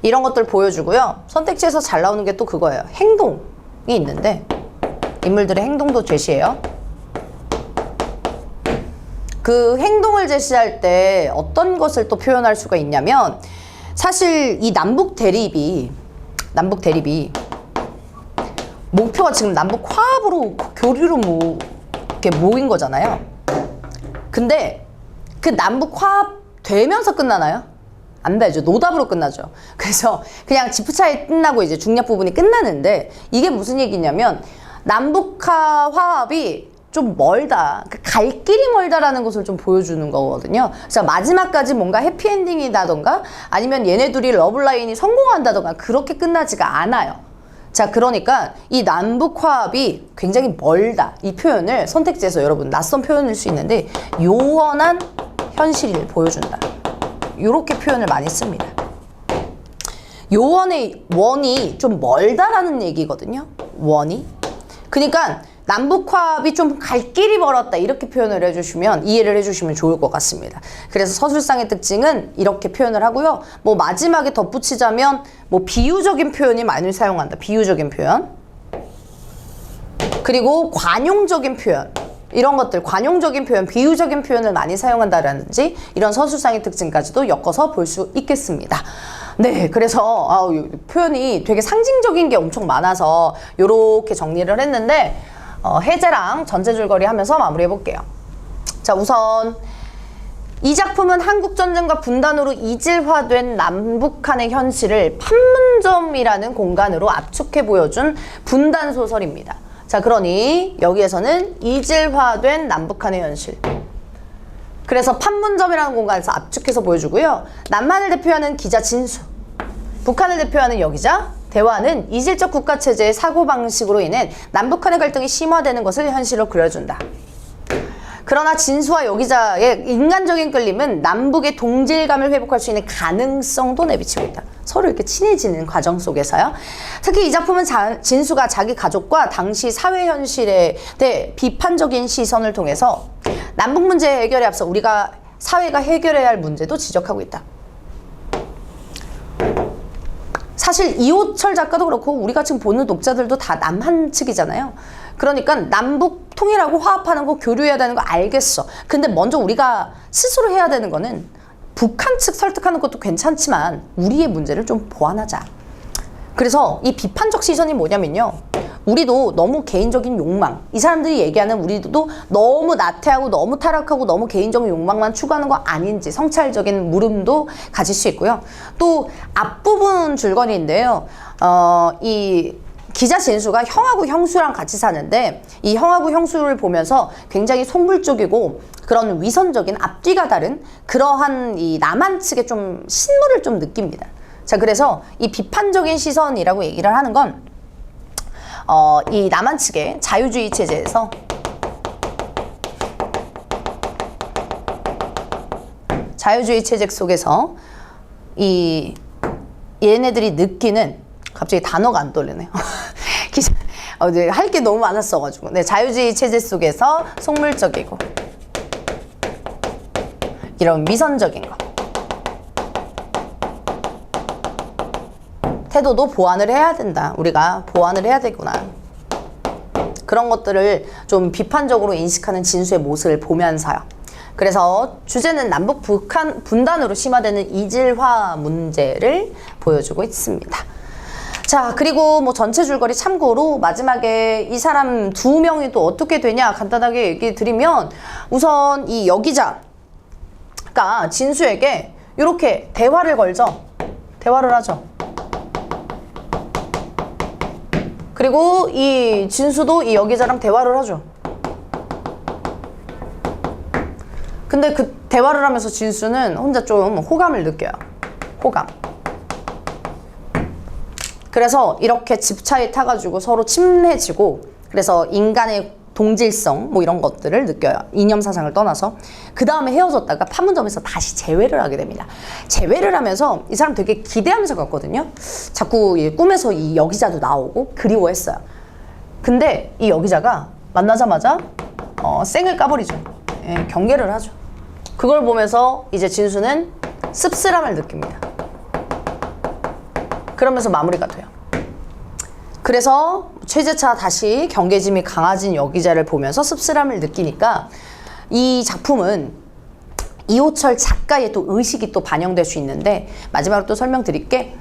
Speaker 1: 이런 것들 보여주고요. 선택지에서 잘 나오는 게 또 그거예요. 행동이 있는데 인물들의 행동도 제시해요. 그 행동을 제시할 때 어떤 것을 또 표현할 수가 있냐면 사실 이 남북 대립이 목표가 지금 남북 화합으로 교류로 이렇게 모인 거잖아요. 근데 그 남북 화합 되면서 끝나나요? 안 되죠. 노답으로 끝나죠. 그래서 그냥 지프차에 끝나고 이제 중략 부분이 끝나는데 이게 무슨 얘기냐면 남북한 화합이 좀 멀다. 갈 길이 멀다라는 것을 좀 보여주는 거거든요. 그래서 마지막까지 뭔가 해피엔딩이다던가 아니면 얘네들이 러블라인이 성공한다던가 그렇게 끝나지가 않아요. 자, 그러니까 이 남북 화합이 굉장히 멀다. 이 표현을 선택지에서 여러분 낯선 표현일 수 있는데 요원한 현실을 보여준다. 요렇게 표현을 많이 씁니다. 요원의 원이 좀 멀다라는 얘기거든요. 원이. 그러니까 남북 화합이 좀 갈 길이 멀었다 이렇게 표현을 해주시면 이해를 해주시면 좋을 것 같습니다. 그래서 서술상의 특징은 이렇게 표현을 하고요. 뭐 마지막에 덧붙이자면 뭐 비유적인 표현이 많이 사용한다. 비유적인 표현. 그리고 관용적인 표현. 이런 것들, 관용적인 표현, 비유적인 표현을 많이 사용한다든지 이런 서술상의 특징까지도 엮어서 볼 수 있겠습니다. 네, 그래서 표현이 되게 상징적인 게 엄청 많아서 이렇게 정리를 했는데 해제랑 전체줄거리 하면서 마무리해 볼게요. 자, 우선 이 작품은 한국전쟁과 분단으로 이질화된 남북한의 현실을 판문점이라는 공간으로 압축해 보여준 분단소설입니다. 자, 그러니 여기에서는 이질화된 남북한의 현실. 그래서 판문점이라는 공간에서 압축해서 보여주고요. 남한을 대표하는 기자 진수, 북한을 대표하는 여기자, 대화는 이질적 국가체제의 사고방식으로 인해 남북한의 갈등이 심화되는 것을 현실로 그려준다. 그러나 진수와 여기자의 인간적인 끌림은 남북의 동질감을 회복할 수 있는 가능성도 내비치고 있다. 서로 이렇게 친해지는 과정 속에서요. 특히 이 작품은 진수가 자기 가족과 당시 사회 현실에 대해 비판적인 시선을 통해서 남북 문제 해결에 앞서 우리가 사회가 해결해야 할 문제도 지적하고 있다. 사실 이호철 작가도 그렇고 우리가 지금 보는 독자들도 다 남한 측이잖아요. 그러니까 남북 통일하고 화합하는 거, 교류해야 되는 거 알겠어. 근데 먼저 우리가 스스로 해야 되는 거는 북한 측 설득하는 것도 괜찮지만 우리의 문제를 좀 보완하자. 그래서 이 비판적 시선이 뭐냐면요. 우리도 너무 개인적인 욕망, 이 사람들이 얘기하는 우리도 너무 나태하고 너무 타락하고 너무 개인적인 욕망만 추구하는 거 아닌지 성찰적인 물음도 가질 수 있고요. 또 앞부분 줄거리인데요. 이 기자 진수가 형하고 형수랑 같이 사는데 이 형하고 형수를 보면서 굉장히 속물적이고 그런 위선적인 앞뒤가 다른 그러한 이 남한 측의 좀 신물을 좀 느낍니다. 자, 그래서 이 비판적인 시선이라고 얘기를 하는 건 이 남한 측의 자유주의 체제에서 자유주의 체제 속에서 이 얘네들이 느끼는 갑자기 단어가 안 떠오르네요. 할 게 너무 많았어가지고. 네, 자유주의 체제 속에서 속물적이고 이런 위선적인 거. 태도도 보완을 해야 된다. 우리가 보완을 해야 되구나. 그런 것들을 좀 비판적으로 인식하는 진수의 모습을 보면서요. 그래서 주제는 남북 북한 분단으로 심화되는 이질화 문제를 보여주고 있습니다. 자, 그리고 뭐 전체 줄거리 참고로 마지막에 이 사람 두 명이 또 어떻게 되냐 간단하게 얘기 드리면 우선 이 여기자가 진수에게 이렇게 대화를 걸죠. 대화를 하죠. 그리고 이 진수도 이 여기자랑 대화를 하죠. 근데 그 대화를 하면서 진수는 혼자 좀 호감을 느껴요. 호감. 그래서 이렇게 집차에 타가지고 서로 친해지고 그래서 인간의 동질성 뭐 이런 것들을 느껴요. 이념 사상을 떠나서. 그 다음에 헤어졌다가 판문점에서 다시 재회를 하게 됩니다. 재회를 하면서 이 사람 되게 기대하면서 갔거든요. 자꾸 꿈에서 이 여기자도 나오고 그리워했어요. 근데 이 여기자가 만나자마자 쌩을 까버리죠. 예, 경계를 하죠. 그걸 보면서 이제 진수는 씁쓸함을 느낍니다. 그러면서 마무리가 돼요. 그래서 최재차 다시 경계심이 강해진 여기자를 보면서 씁쓸함을 느끼니까 이 작품은 이호철 작가의 또 의식이 또 반영될 수 있는데 마지막으로 또 설명드릴게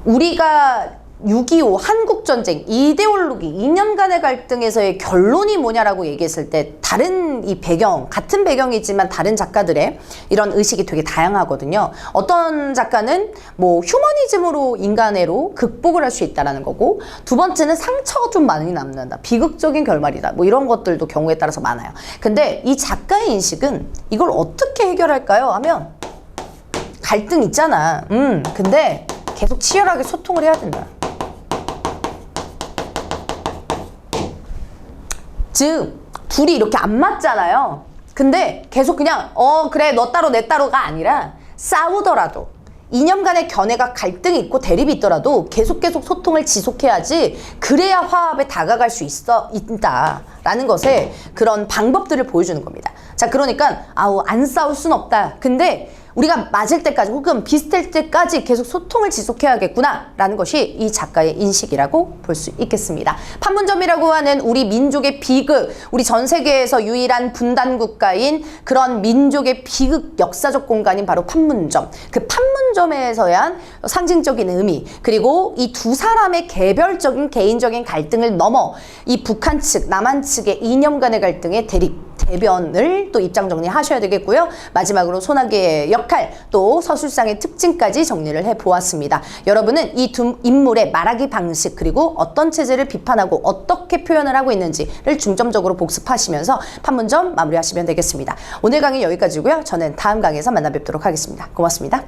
Speaker 1: 우리가 6.25 한국전쟁 이데올로기 2년간의 갈등에서의 결론이 뭐냐라고 얘기했을 때 다른 이 배경 같은 배경이지만 다른 작가들의 이런 의식이 되게 다양하거든요. 어떤 작가는 뭐 휴머니즘으로 인간애로 극복을 할 수 있다라는 거고 두 번째는 상처가 좀 많이 남는다. 비극적인 결말이다. 뭐 이런 것들도 경우에 따라서 많아요. 근데 이 작가의 인식은 이걸 어떻게 해결할까요? 하면 갈등 있잖아. 근데 계속 치열하게 소통을 해야 된다. 즉 둘이 이렇게 안 맞잖아요. 근데 계속 그냥 그래 너 따로 내 따로가 아니라 싸우더라도 이념 간의 견해가 갈등이 있고 대립이 있더라도 계속 소통을 지속해야지 그래야 화합에 다가갈 수 있다라는 것에 그런 방법들을 보여주는 겁니다. 자, 그러니까 안 싸울 순 없다. 근데 우리가 맞을 때까지 혹은 비슷할 때까지 계속 소통을 지속해야겠구나 라는 것이 이 작가의 인식이라고 볼 수 있겠습니다. 판문점이라고 하는 우리 민족의 비극, 우리 전 세계에서 유일한 분단 국가인 그런 민족의 비극 역사적 공간인 바로 판문점. 그 판문점에서야 상징적인 의미, 그리고 이 두 사람의 개별적인 개인적인 갈등을 넘어 이 북한 측, 남한 측의 이념 간의 갈등의 대변을 또 입장 정리하셔야 되겠고요. 마지막으로 소나기의 역할, 또 서술상의 특징까지 정리를 해보았습니다. 여러분은 이 두 인물의 말하기 방식, 그리고 어떤 체제를 비판하고 어떻게 표현을 하고 있는지를 중점적으로 복습하시면서 판문점 마무리하시면 되겠습니다. 오늘 강의 여기까지고요. 저는 다음 강의에서 만나 뵙도록 하겠습니다. 고맙습니다.